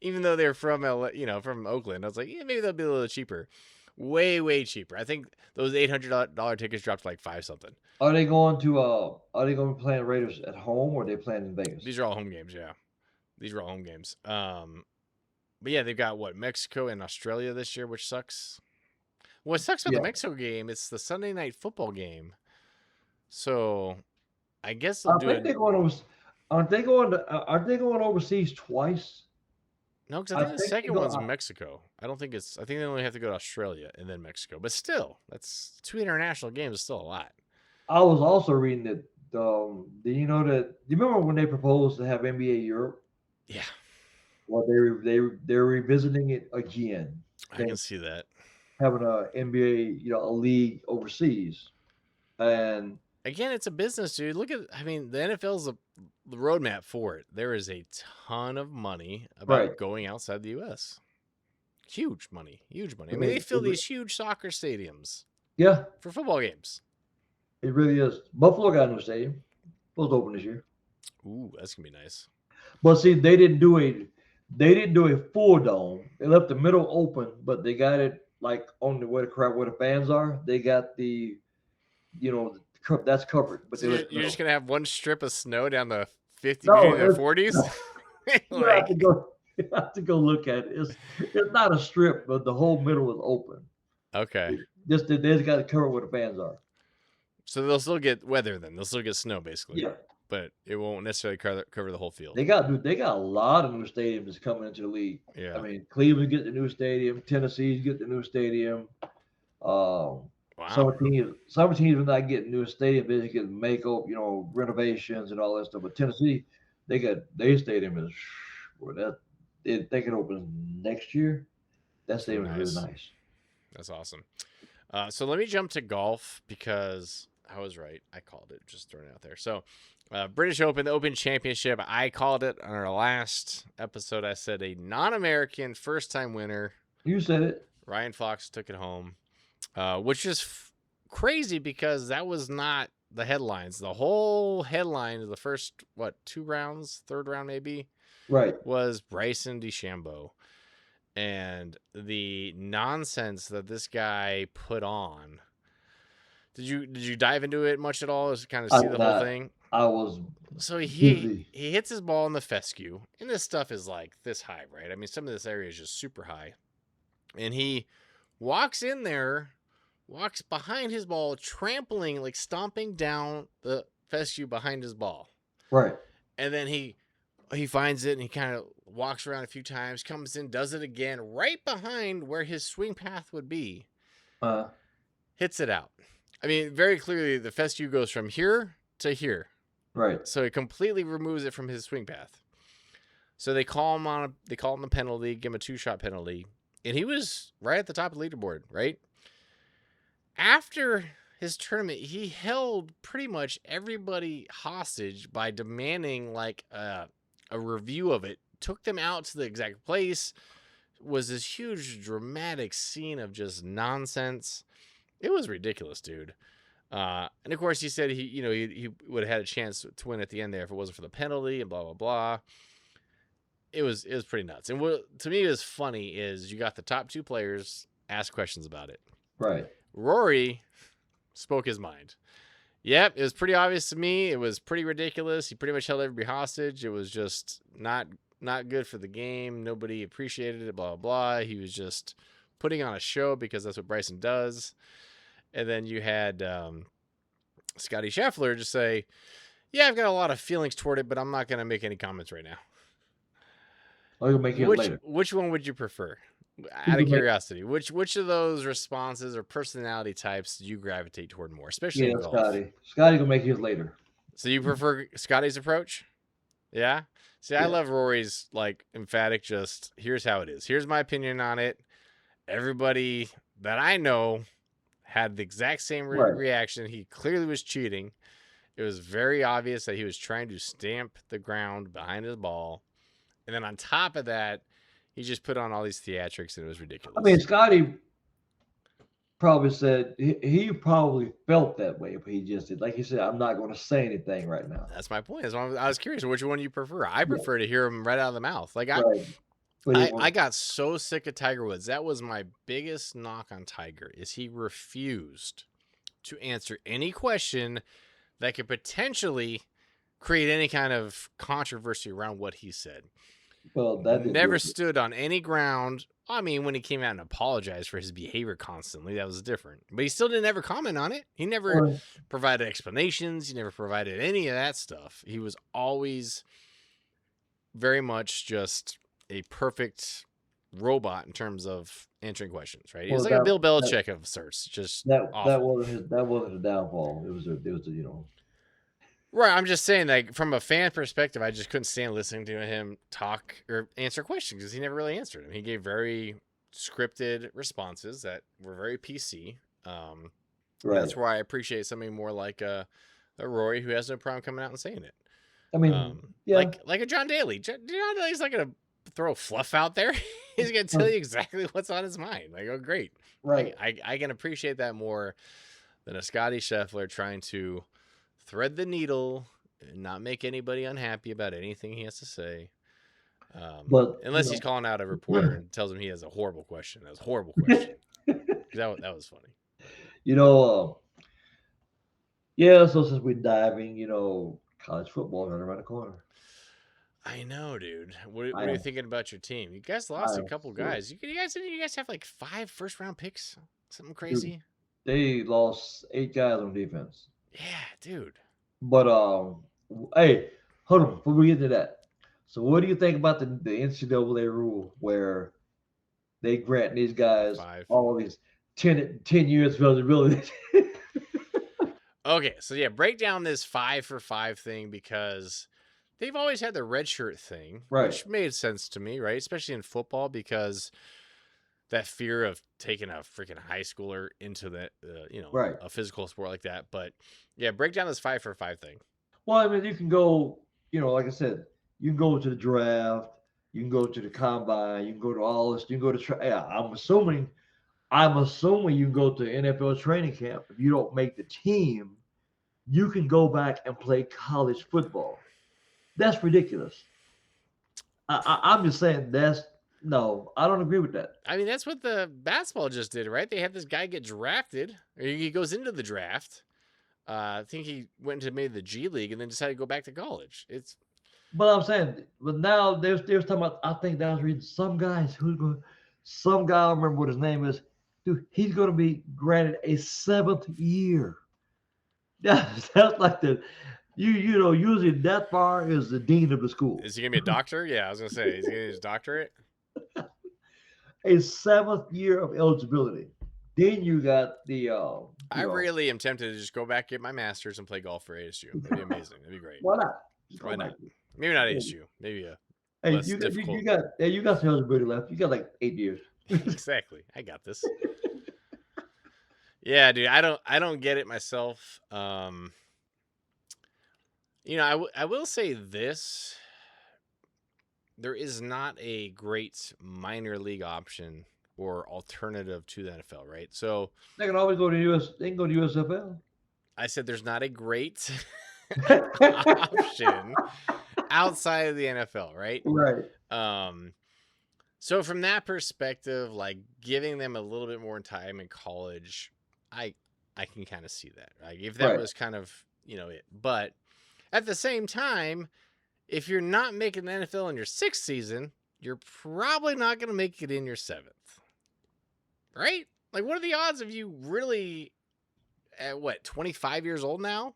even though they're from from Oakland. I was like, yeah, maybe they'll be a little cheaper, way, way cheaper. I think those $800 tickets dropped to like $5 something. Are they going to be playing Raiders at home or are they playing in Vegas? These are all home games, yeah. These are all home games. But yeah, they've got Mexico and Australia this year, which sucks. What sucks about the Mexico game? It's the Sunday night football game, so. I guess they'll do it. Aren't they going overseas twice? No, because I think the second one's Mexico. I think they only have to go to Australia and then Mexico. But still, that's 2 international games is still a lot. I was also reading that. Do you remember when they proposed to have NBA Europe? Yeah. Well, they're revisiting it again. I can see that. Having a NBA, a league overseas, and. Again, it's a business, dude. The NFL's the roadmap for it. There is a ton of money about going outside the U.S. Huge money. Huge money. I I mean, mean, they fill these huge soccer stadiums yeah, for football games. it really is. Buffalo got a new stadium. Was open this year. Ooh, that's gonna be nice. But see, they didn't do a full dome. They left the middle open, but they got it like on the where the fans are. They got the that's covered, but So they left the you're just middle. gonna have one strip of snow down the 50 No, between the 40s. no, you have to Like, go. You have to go look at it. It's not a strip, but the whole middle is open. okay. They just got to cover where the fans are. So they'll still get weather then. They'll still get snow basically, Yeah, but it won't necessarily cover the whole field. they got a lot of new stadiums coming into the league. I Yeah. mean, Cleveland get the new stadium, Tennessee's get the new stadium. Um, Wow. some teams are not getting new stadium. They just get renovations and all that stuff. But Tennessee, their stadium is well, they can open next year. That It's gonna stadium be is really nice. nice. That's awesome. So let me jump to golf because I was right. I called it. Just throwing it out there. So, British Open, the Open Championship. I called it on our last episode. I said a non-American first-time winner. You said it. Ryan Fox took it home, which is crazy because that was not the headlines. The whole headline of the first, third round maybe, Right. was Bryson DeChambeau. And the nonsense that this guy put on. Did you dive into it much at all? Just kind of see the whole thing? I was So he busy. hits his ball in the fescue, and this stuff is like this high, right? I mean, some of this area is just super high. And he walks in there, walks behind his ball, trampling, like stomping down the fescue behind his ball. Right. And then he finds it and he kind of walks around a few times, comes in, does it again, right behind where his swing path would be, hits it out. I mean, very clearly the fescue goes from here to here. Right. So it completely removes it from his swing path. So they call him the penalty, give him a 2-shot penalty, and he was right at the top of the leaderboard, right? After his tournament, he held pretty much everybody hostage by demanding like a review of it, took them out to the exact place, was this huge dramatic scene of just nonsense. It was ridiculous, dude. And of course he said he would have had a chance to win at the end there if it wasn't for the penalty and blah, blah, blah. It was pretty nuts. And what to me is funny is you got the top 2 players ask questions about it. Right. Rory spoke his mind. Yep, it was pretty obvious to me. It was pretty ridiculous. He pretty much held everybody hostage. It was just not good for the game. Nobody appreciated it, blah, blah, blah. He was just putting on a show because that's what Bryson does. And then you had Scotty Scheffler just say, yeah, I've got a lot of feelings toward it, but I'm not going to make any comments right now. I'll make it later. Which one would you prefer? Out of curiosity, which of those responses or personality types do you gravitate toward more, especially in golf? Scotty gonna make his later. So you prefer Scotty's approach? Yeah. See, I love Rory's like emphatic. Just here's how it is. Here's my opinion on it. Everybody that I know had the exact same reaction. He clearly was cheating. It was very obvious that he was trying to stamp the ground behind his ball, and then on top of that, he just put on all these theatrics, and it was ridiculous. I mean, Scotty probably said he probably felt that way, but he just did. Like he said, I'm not going to say anything right now. That's my point. I was curious which one you prefer. I prefer to hear him right out of the mouth. Like I got so sick of Tiger Woods. That was my biggest knock on Tiger is he refused to answer any question that could potentially create any kind of controversy around what he said. Well, that never stood on any ground. I mean, when he came out and apologized for his behavior constantly, that was different. But he still didn't ever comment on it. He never provided explanations. He never provided any of that stuff. He was always very much just a perfect robot in terms of answering questions, right? He was like a Bill Belichick of sorts. Just that wasn't a downfall. It was Right, I'm just saying, like, from a fan perspective, I just couldn't stand listening to him talk or answer questions because he never really answered them. He gave very scripted responses that were very PC. That's why I appreciate somebody more like a Rory who has no problem coming out and saying it. I mean, like a John Daly. John Daly's not going to throw fluff out there. He's gonna tell you exactly what's on his mind. Like, oh, great. Right. I can appreciate that more than a Scotty Scheffler trying to thread the needle and not make anybody unhappy about anything he has to say. But Unless he's calling out a reporter and tells him he has a horrible question. That was a horrible question. That was funny. you know, yeah. So since we're diving, college football is right around the corner. I know, dude. What I are you am, thinking about your team? You guys I lost a am couple so, guys. You guys have like 5 first-round picks? Something dude. crazy? They lost 8 guys on defense. Yeah, dude. But hey, hold on before we get to that. So what do you think about the NCAA rule where they grant these guys 5. all these 10 years of eligibility? Okay, so yeah, break down this 5 for 5 thing because they've always had the red shirt thing, Right, which made sense to me, right? Especially in football because that fear of taking a freaking high schooler into right. a physical sport like that. But yeah, break down this 5 for 5 thing. Well, I mean, you can go, like I said, you can go to the draft, you can go to the combine, you can go to all this, you can go to yeah, I'm assuming you can go to NFL training camp. If you don't make the team, you can go back and play college football. That's ridiculous. I'm just saying no, I don't agree with that. I mean, that's what the basketball just did, right? They had this guy get drafted, or he goes into the draft. I think he went to maybe the G League and then decided to go back to college. It's But I'm saying, but now there's talking about. I think that was reading some guy. I don't remember what his name is. Dude, he's going to be granted a 7th year. That's like usually that far is the dean of the school. Is he gonna be a doctor? Yeah, I was gonna say he's gonna get his doctorate. A 7th year of eligibility. Then you got the I really am tempted to just go back, get my master's, and play golf for ASU. That'd be amazing. That'd be great. why not? Just Why go back. not? Maybe not ASU. Maybe a Hey, less difficult. you got some eligibility left. You got like 8 years. Exactly. I got this. Yeah, dude. I don't get it myself. I will say this. There is not a great minor league option or alternative to the NFL, right? So They can always go to US. They can go to USFL. I said there's not a great option outside of the NFL, right? Right. So from that perspective, like giving them a little bit more time in college, I can kind of see that. Like if that Right. was kind of, it. But at the same time, if you're not making the NFL in your 6th season, you're probably not going to make it in your 7th. Right? Like what are the odds of you really at 25 years old now?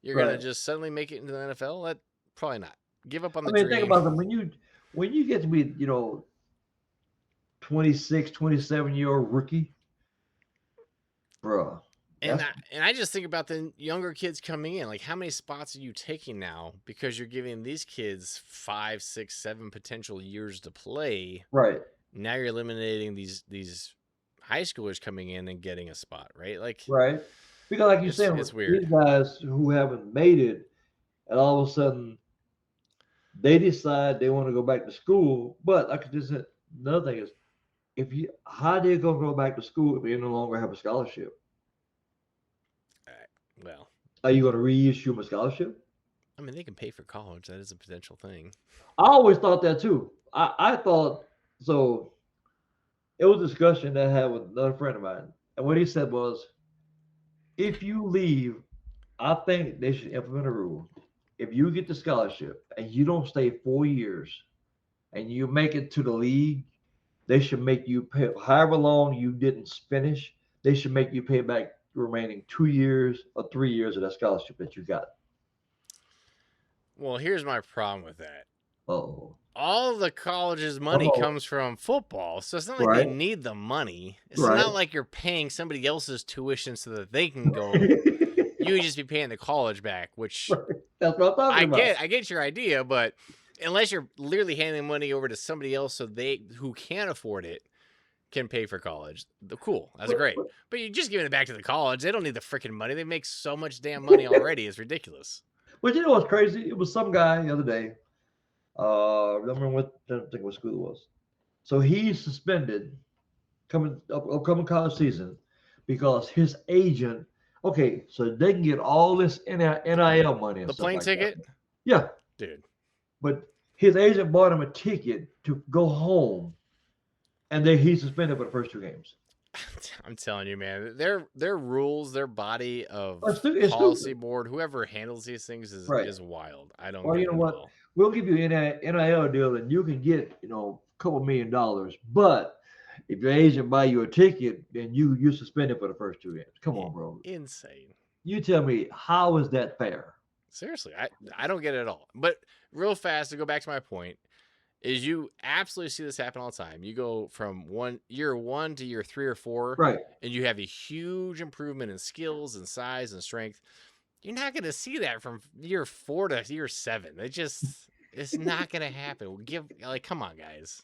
You're going to just suddenly make it into the NFL? That probably not. Give up on the dream. Think about them when you get to be 26, 27-year-old rookie, bro. And I just think about the younger kids coming in. Like, how many spots are you taking now? Because you're giving these kids 5, 6, 7 potential years to play. Right. Now you're eliminating these high schoolers coming in and getting a spot, right? Like, right. Because like you said, it's weird. These guys who haven't made it, and all of a sudden they decide they want to go back to school. But like I just said, another thing is, how they gonna go back to school if they no longer have a scholarship? Well, are you gonna reissue them a scholarship? I mean, they can pay for college. That is a potential thing. I always thought that too. I thought so. It was a discussion that I had with another friend of mine, and what he said was, if you leave, I think they should implement a rule. If you get the scholarship and you don't stay 4 years, and you make it to the league, they should make you pay however long you didn't finish. They should make you pay back the remaining 2 years or 3 years of that scholarship that you got. Well, here's my problem with that. Oh. All the college's money comes from football, so it's not like they need the money. It's not like you're paying somebody else's tuition so that they can go. You would just be paying the college back, which that's what I'm talking about. I get your idea, but unless you're literally handing money over to somebody else so they who can't afford it can pay for college, cool, that's great. But you're just giving it back to the college. They don't need the freaking money. They make so much damn money already. It's ridiculous. But you know what's crazy? It was some guy the other day. I don't remember I don't think what school it was. So he's suspended upcoming college season because his agent. Okay, so they can get all this NIL money and The stuff plane like that. ticket, Yeah, dude. but his agent bought him a ticket to go home, and then he's suspended for the first 2 games. I'm telling you, man, their rules, their body It's, of it's policy stupid, board, whoever handles these things right? is wild. I don't Well, get you it know at what? all. We'll give you an NIL deal, and you can get a couple $1 million. But if your agent buy you a ticket, then you suspended for the first 2 games. Come on, bro. Insane. You tell me, how is that fair? Seriously, I don't get it at all. But real fast to go back to my point is you absolutely see this happen all the time. You go from year 1 to year 3 or 4, Right. and you have a huge improvement in skills and size and strength. You're not going to see that from year 4 to year 7. It's not going to happen. Come on, guys.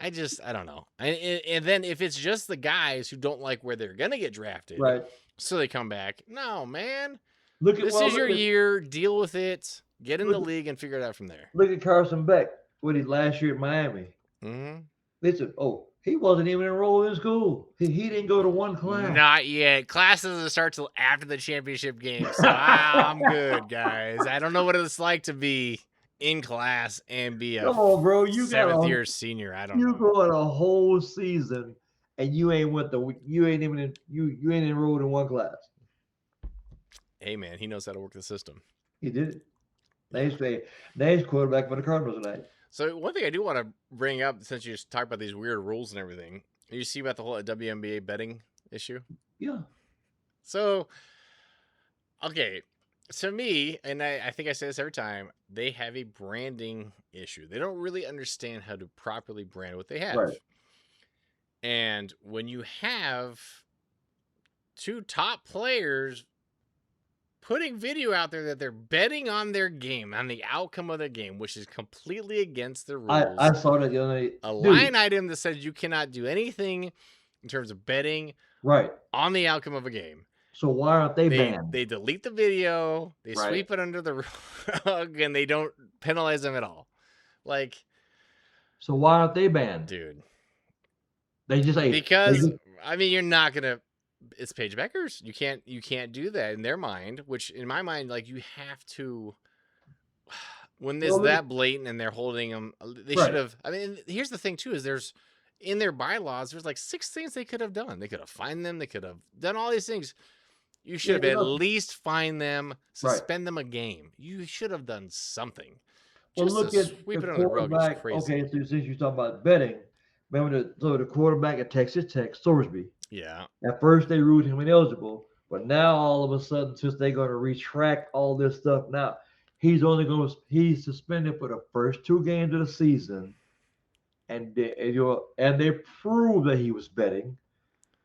I don't know. And then if it's just the guys who don't like where they're going to get drafted, Right. so they come back. No, man. Look at This well, is your look at year. Deal with it. Get in the look, league and figure it out from there. look at Carson Beck. What he last year at Miami. Mm-hmm. They said, oh, he wasn't even enrolled in school. He didn't go to one class. Not yet. Class doesn't start till after the championship game, so I'm good, guys. I don't know what it's like to be in class and be a Come on, bro. You got 7th year senior. I don't you know. going a whole season and you ain't you ain't enrolled in one class. Hey, man, he knows how to work the system. He did it. Name's quarterback for the Cardinals tonight. So one thing I do want to bring up, since you talk about these weird rules and everything, you see about the whole WNBA betting issue. Yeah. So, okay, to me, and I think I say this every time, they have a branding issue. They don't really understand how to properly brand what they have. Right. And when you have 2 top players putting video out there that they're betting on their game, on the outcome of their game, which is completely against the rules. I saw that the other night. A line item that says you cannot do anything in terms of betting right on the outcome of a game. So why aren't they banned? They delete the video, they sweep it under the rug, and they don't penalize them at all. So why aren't they banned? Dude. They just say because I mean you're not gonna. It's Paige Beckers. You can't do that in their mind. Which in my mind, you have to. When there's that blatant and they're holding them, they should have. I mean, here's the thing too: is there's in their bylaws, there's 6 things they could have done. They could have fined them. They could have done all these things. You should have at least fined them, suspend them a game. You should have done something. Well, look at sweep it under the rug is crazy. Okay, so since you're talking about betting, remember the quarterback at Texas Tech, Thorsby. Yeah. At first they ruled him ineligible, but now all of a sudden, since they're going to retract all this stuff now, he's suspended for the first 2 games of the season, and they prove that he was betting.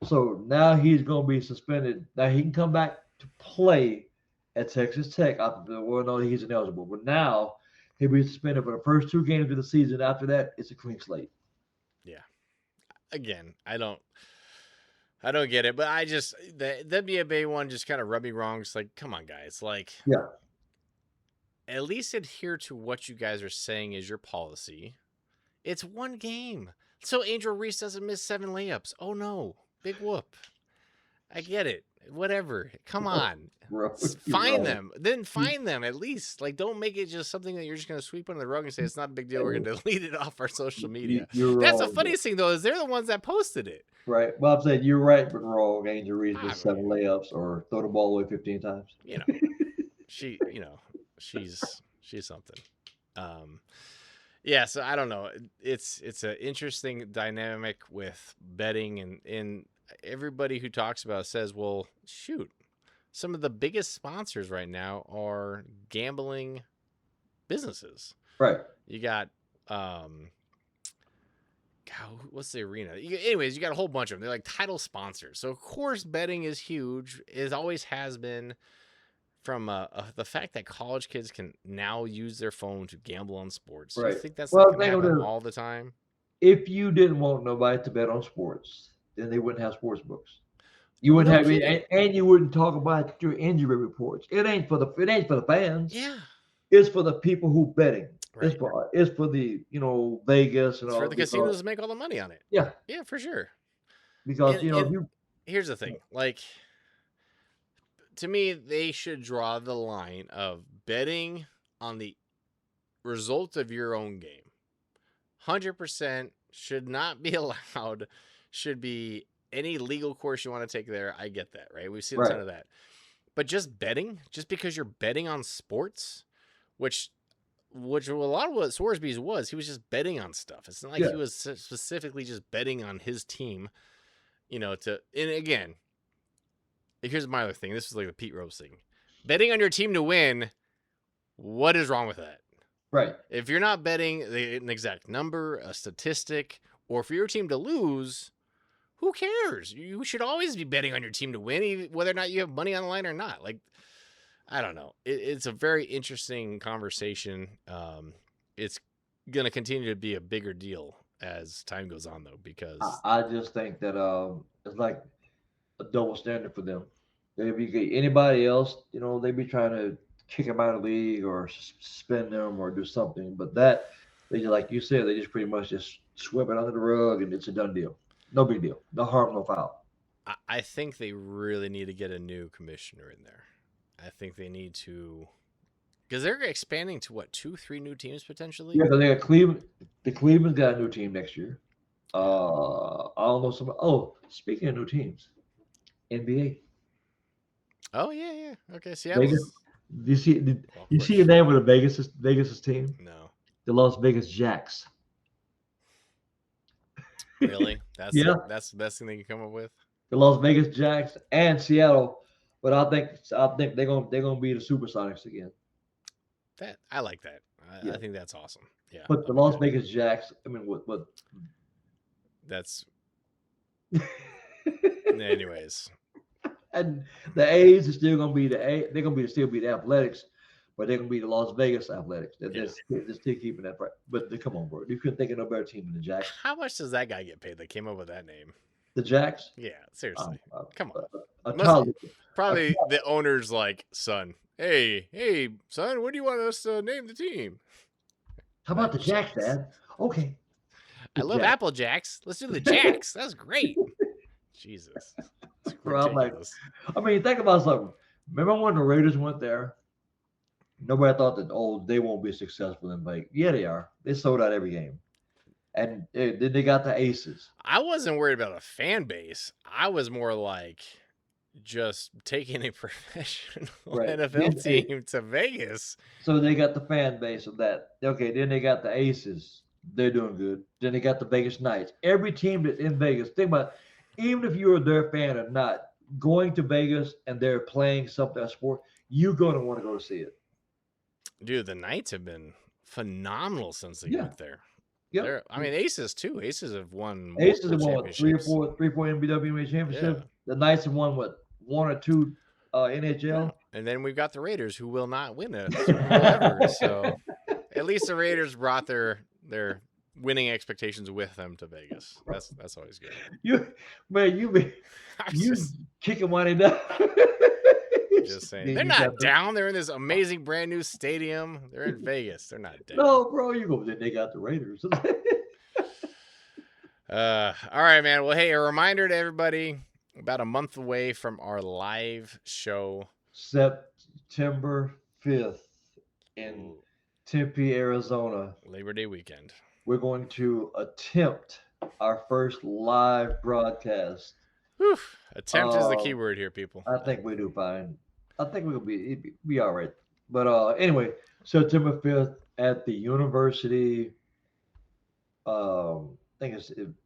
So now he's going to be suspended. Now he can come back to play at Texas Tech. Well, no, he's ineligible, but now he'll be suspended for the first 2 games of the season. After that, it's a clean slate. Yeah. Again, I don't get it, but the WNBA one just kind of rubbed me wrong. It's come on, guys. Yeah. At least adhere to what you guys are saying is your policy. It's 1 game. So Angel Reese doesn't miss 7 layups. Oh, no. Big whoop. I get it. Whatever. Come on. Fine them. Then fine them at least. Don't make it just something that you're just going to sweep under the rug and say it's not a big deal. We're going to delete it off our social media. That's the funniest thing, though, is they're the ones that posted it. Right. Well, I'm saying you're right, but wrong. Angel Reese missed 7 layups or throw the ball away 15 times. She's something. Yeah, so I don't know. It's an interesting dynamic with betting, and everybody who talks about it says, well, shoot, some of the biggest sponsors right now are gambling businesses. Right. You got, what's the arena? Anyways, you got a whole bunch of them. They're title sponsors. So, of course, betting is huge. It always has been. From the fact that college kids can now use their phone to gamble on sports. Right. You think that's going to happen all the time? If you didn't want nobody to bet on sports, then they wouldn't have sports books. You wouldn't have it, and you wouldn't talk about your injury reports. It ain't for the fans. Yeah. It's for the people who betting. Right. It's for the Vegas and It's for all the because casinos to make all the money on it. yeah, Yeah, for sure. because And you here's the thing. Like, to me, they should draw the line of betting on the result of your own game. 100% should not be allowed. Should be any legal course you want to take there. I get that, right? We've seen a right, ton of that. But just betting, just because you're betting on sports, which a lot of what Sorsby's was, he was just betting on stuff. It's not like yeah, he was specifically just betting on his team, and again, here's my other thing. This is like the Pete Rose thing. Betting on your team to win, what is wrong with that? right. If you're not betting an exact number, a statistic, or for your team to lose, who cares? You should always be betting on your team to win, whether or not you have money on the line or not. Like, I don't know. It's a very interesting conversation. It's going to continue to be a bigger deal as time goes on, though, because I just think that it's like a double standard for them. If you get anybody else, they be trying to kick them out of the league or suspend them or do something. But that they just, like you said, they just pretty much just sweep it under the rug and it's a done deal. No big deal. No harm, no foul. I think they really need to get a new commissioner in there. I think they need to, because they're expanding to what, 2, 3 new teams potentially. Yeah, because they got Cleveland. The Cleveland's got a new team next year. Yeah. I don't know some. Oh, speaking of new teams, NBA. Oh yeah. Okay, Vegas. Seattle's. Do you see? Well, You see the name of the Vegas's team? No. The Las Vegas Jacks. Really? That's Yeah, that's the best thing they can come up with. the Las Vegas Jacks and Seattle. But I think they're gonna be the Supersonics again. That I like that. Yeah. I think that's awesome. Yeah. But the Las Vegas Jacks. I mean, what? That's. Anyways. And the A's is still gonna be the A. They're gonna still be the Athletics, but they're gonna be the Las Vegas Athletics. They're still keeping that. But come on, bro, you couldn't think of no better team than the Jacks. How much does that guy get paid that came up with that name? The Jacks. Yeah, seriously. Come on. Toddler. Probably the owner's like, son. Hey, son, what do you want us to name the team? How about the Jacks, Dad? Okay. I love Apple Jacks. Let's do the Jacks. That's great. Jesus. Bro, I'm like, I mean, think about something. Remember when the Raiders went there? Nobody thought that, they won't be successful in Vegas. Yeah, they are. They sold out every game. And then they got the Aces. I wasn't worried about a fan base. I was more like just taking a professional NFL team to Vegas. So they got the fan base of that. Okay, then they got the Aces. They're doing good. Then they got the Vegas Knights. Every team that's in Vegas, think about it, even if you're their fan or not, going to Vegas and they're playing something, a sport, you're going to want to go see it. Dude, the Knights have been phenomenal since they went there. Yeah, I mean, Aces too. Aces have won. Aces have won what, three or four NBWA championships. Yeah. The Knights have won what, 1 or 2 NHL. Yeah. And then we've got the Raiders, who will not win a Super Bowl ever. So at least the Raiders brought their winning expectations with them to Vegas. That's always good. You kicking money down. Just saying, they're not down. They're in this amazing brand new stadium. They're in Vegas. They're not down. No, bro, they got the Raiders. All right, man. Well, hey, a reminder to everybody: about a month away from our live show, September 5th in Tempe, Arizona. Labor Day weekend. We're going to attempt our first live broadcast. Whew. Attempt is the key word here, people. I think we do fine. I think we'll be all right. But anyway, September 5th at the University. I think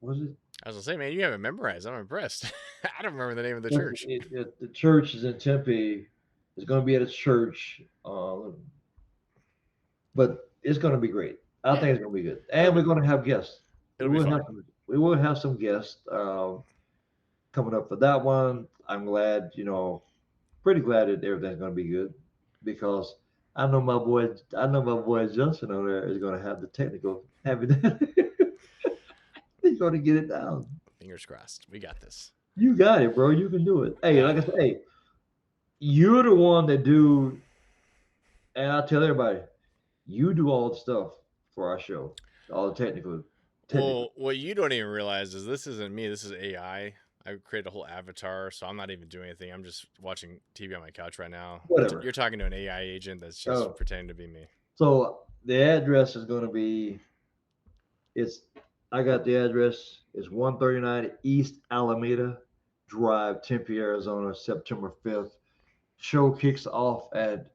was it? I was gonna say, man, you have it memorized. I'm impressed. I don't remember the name of the church. The church is in Tempe. It's going to be at a church, but it's going to be great. I think it's going to be good, and we're going to have guests. We will have some guests coming up for that one. I'm glad, pretty glad that everything's going to be good, because I know my boy Justin over there is going to have the technical. He's going to get it down. Fingers crossed. We got this. You got it, bro. You can do it. Hey, like I said, you're the one that do, and I tell everybody, You do all the stuff for our show, all the technical. Well, what you don't even realize is this isn't me. This is AI. I created a whole avatar, so I'm not even doing anything. I'm just watching TV on my couch right now. Whatever. You're talking to an AI agent that's just Oh, pretending to be me. so the address is going to be it's. I got the address. It's 139 East Alameda Drive, Tempe, Arizona, September 5th. Show kicks off at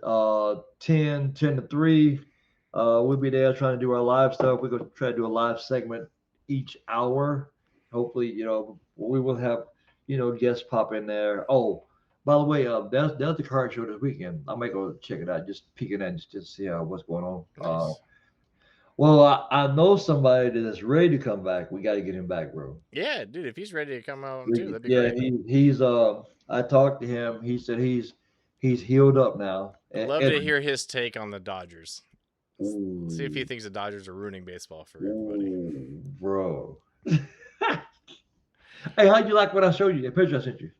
10 to 3. We'll be there trying to do our live stuff. We're going to try to do a live segment each hour. Hopefully, we will have, guests pop in there. Oh, by the way, that's the card show this weekend. I might go check it out, just peeking at just to see what's going on. Nice. Well, I know somebody that's ready to come back. We got to get him back, bro. Yeah, dude, if he's ready to come out too, that'd be Yeah, great. he's I talked to him. He said he's healed up now. I'd love to hear his take on the Dodgers. See if he Ooh, thinks the Dodgers are ruining baseball for everybody. ooh, bro. Hey, how'd you like what I showed you? The picture I sent you.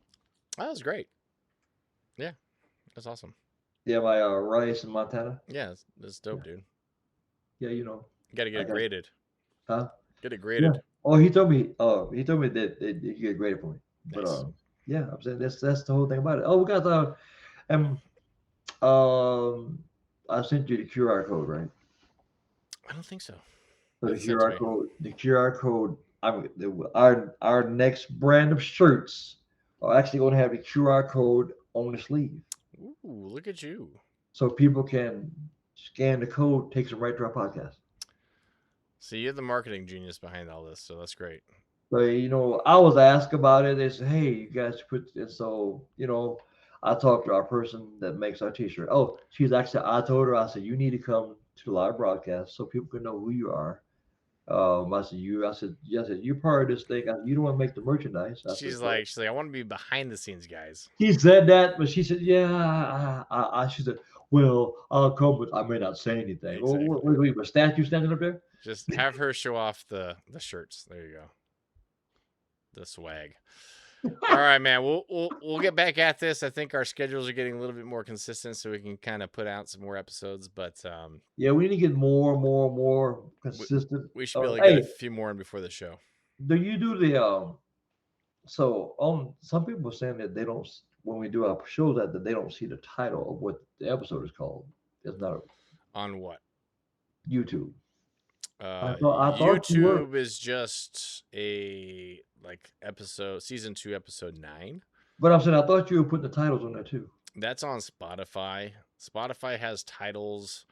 That was great. Yeah, that's awesome. Yeah, my rice in Montana. Yeah, that's dope, dude. Yeah, You got to get I it got. graded. Huh? Get it Yeah. graded. Oh, he told me. He told me that you get graded for me. But Nice. yeah, I'm saying that's the whole thing about it. Oh, we got um, I sent you the QR code, right? I don't think so. So That's sent to me. The QR code. Our next brand of shirts are actually going to have the QR code on the sleeve, Ooh, look at you. so people can scan the code, takes them right to our podcast. See, you're the marketing genius behind all this, so that's great. So I was asked about it. They said, "Hey, you guys put," and so I talked to our person that makes our T-shirt. Oh, she's actually. I told her. I said, "You need to come to the live broadcast so people can know who you are." I said, "You." I said, "Yes." I said, "You're part of this thing. You don't want to make the merchandise." I said, "But." She's like, I want to be behind the scenes, guys. She said that, but she said, "Yeah." She said, "Well, I'll come, but I may not say anything." Well, Exactly. wait, a statue standing up there? Just have her show off the shirts. There you go. The swag. All right, man. We'll get back at this. I think our schedules are getting a little bit more consistent, so we can kind of put out some more episodes. But Yeah, we need to get more we, consistent. we should be able to get a Hey, few more in before the show. do you do the So on some people are saying that they don't when we do our shows that they don't see the title of what the episode is called. It's not On what? YouTube. I thought you were, YouTube is just a like episode season 2 episode 9. but I'm saying I thought you were putting the titles on there too. That's on Spotify. Spotify has titles.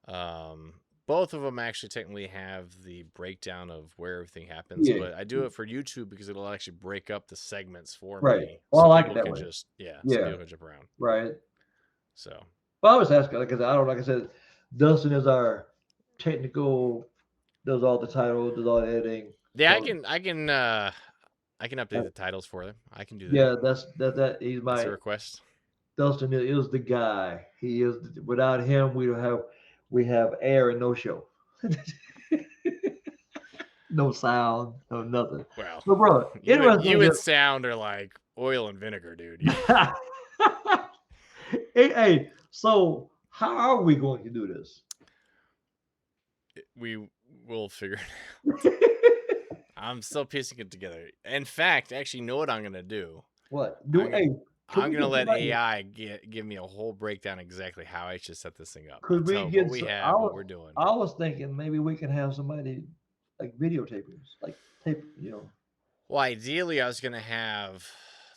Um, both of them actually technically have the breakdown of where everything happens, Yeah, but I do it for YouTube because it'll actually break up the segments for right. me, Well, I so like it people that can way. just so Yeah, people can jump around. right. So But I was asking because I don't like I said, Dustin is our technical, does all the titles, does all the editing. yeah, So I can update the titles for them. I can do that. yeah, that he's That's a my request. Dustin is the guy. He is. Without him, we have air and no show, no sound, no nothing. Well, So, bro, you interesting. and sound are like oil and vinegar, dude. Hey, so how are we going to do this? We will figure it out. I'm still piecing it together. In fact, actually, you know what I'm gonna do? What do? I'm gonna Hey, could I'm we gonna get let somebody? AI give me a whole breakdown exactly how I should set this thing up. I'll Could we tell it what get? we I have, what was we're doing. I was thinking maybe we can have somebody like videotapers, like tape. Well, ideally, I was gonna have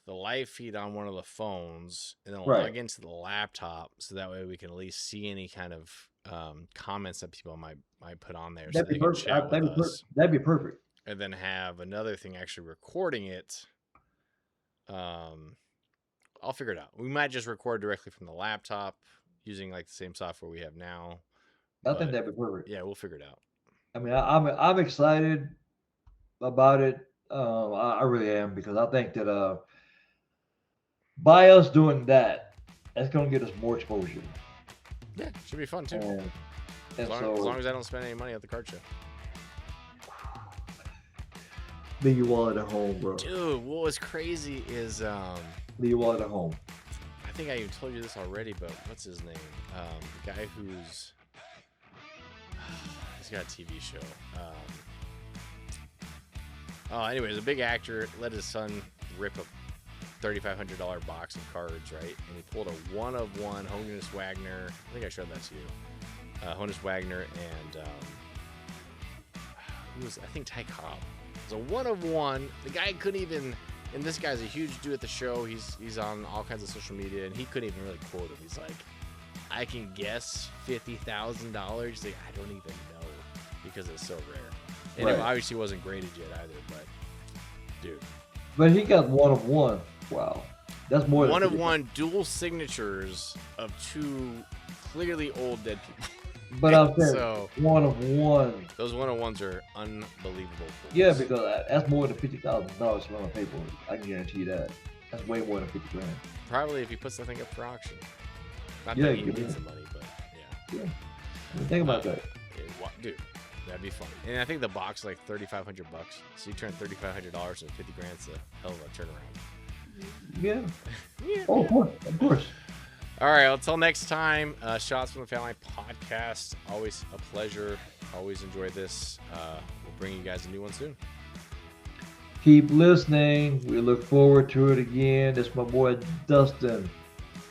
the live feed on one of the phones and then Right. log into the laptop, so that way we can at least see any kind of comments that people might put on there, so That'd be they can perfect. chat with us. That'd be perfect. And then have another thing actually recording it. I'll figure it out. We might just record directly from the laptop using like the same software we have now. I think But that'd be perfect. yeah, we'll figure it out. I mean, I'm excited about it. I really am because I think that by us doing that, that's gonna get us more exposure. Yeah, should be fun too. And As and long so as I don't spend any money at the card show. leave your wallet at home, bro. Dude, what was crazy is Leave your wallet at home. I think I even told you this already, but what's his name? The guy who's got a TV show. Anyways, a big actor let his son rip a $3,500 box of cards, right? And he pulled a 1-of-1 Honus Wagner. I think I showed that to you. Honus Wagner and who was, I think, Ty Cobb. It was a 1-of-1. The guy couldn't even, and this guy's a huge dude at the show. He's on all kinds of social media, and he couldn't even really quote him. He's like, I can guess $50,000. Like, I don't even know because it's so rare. And it obviously wasn't graded yet either, but dude. But he got 1-of-1. Wow. That's more than 1-of-1 dual signatures of two clearly old dead people. But I'm saying so 1-of-1. Those 1-of-1s are unbelievable. Yeah, because that's more than $50,000 on paper. I can guarantee you that. That's way more than $50,000. Probably if he puts the thing up for auction. Not Yeah, that he needs the money, but yeah. Yeah. I mean, think about that. Dude, that'd be fun. And I think the box is like $3,500. So you turn $3,500 into $50,000. It's a hell of a turnaround. Yeah. Yeah. Oh, of course. All right. Until next time, Shots from the Family podcast. Always a pleasure. Always enjoy this. We'll bring you guys a new one soon. Keep listening. We look forward to it again. This is my boy Dustin.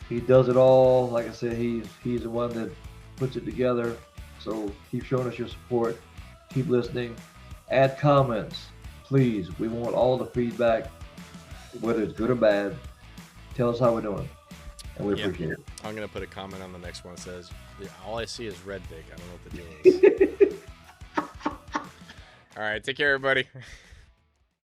He does it all. Like I said, he's the one that puts it together. So keep showing us your support. Keep listening. Add comments, please. We want all the feedback, whether it's good or bad. Tell us how we're doing, and we appreciate it. I'm gonna put a comment on the next one that says, "All I see is red dick. I don't know what the deal is." All right, take care, everybody.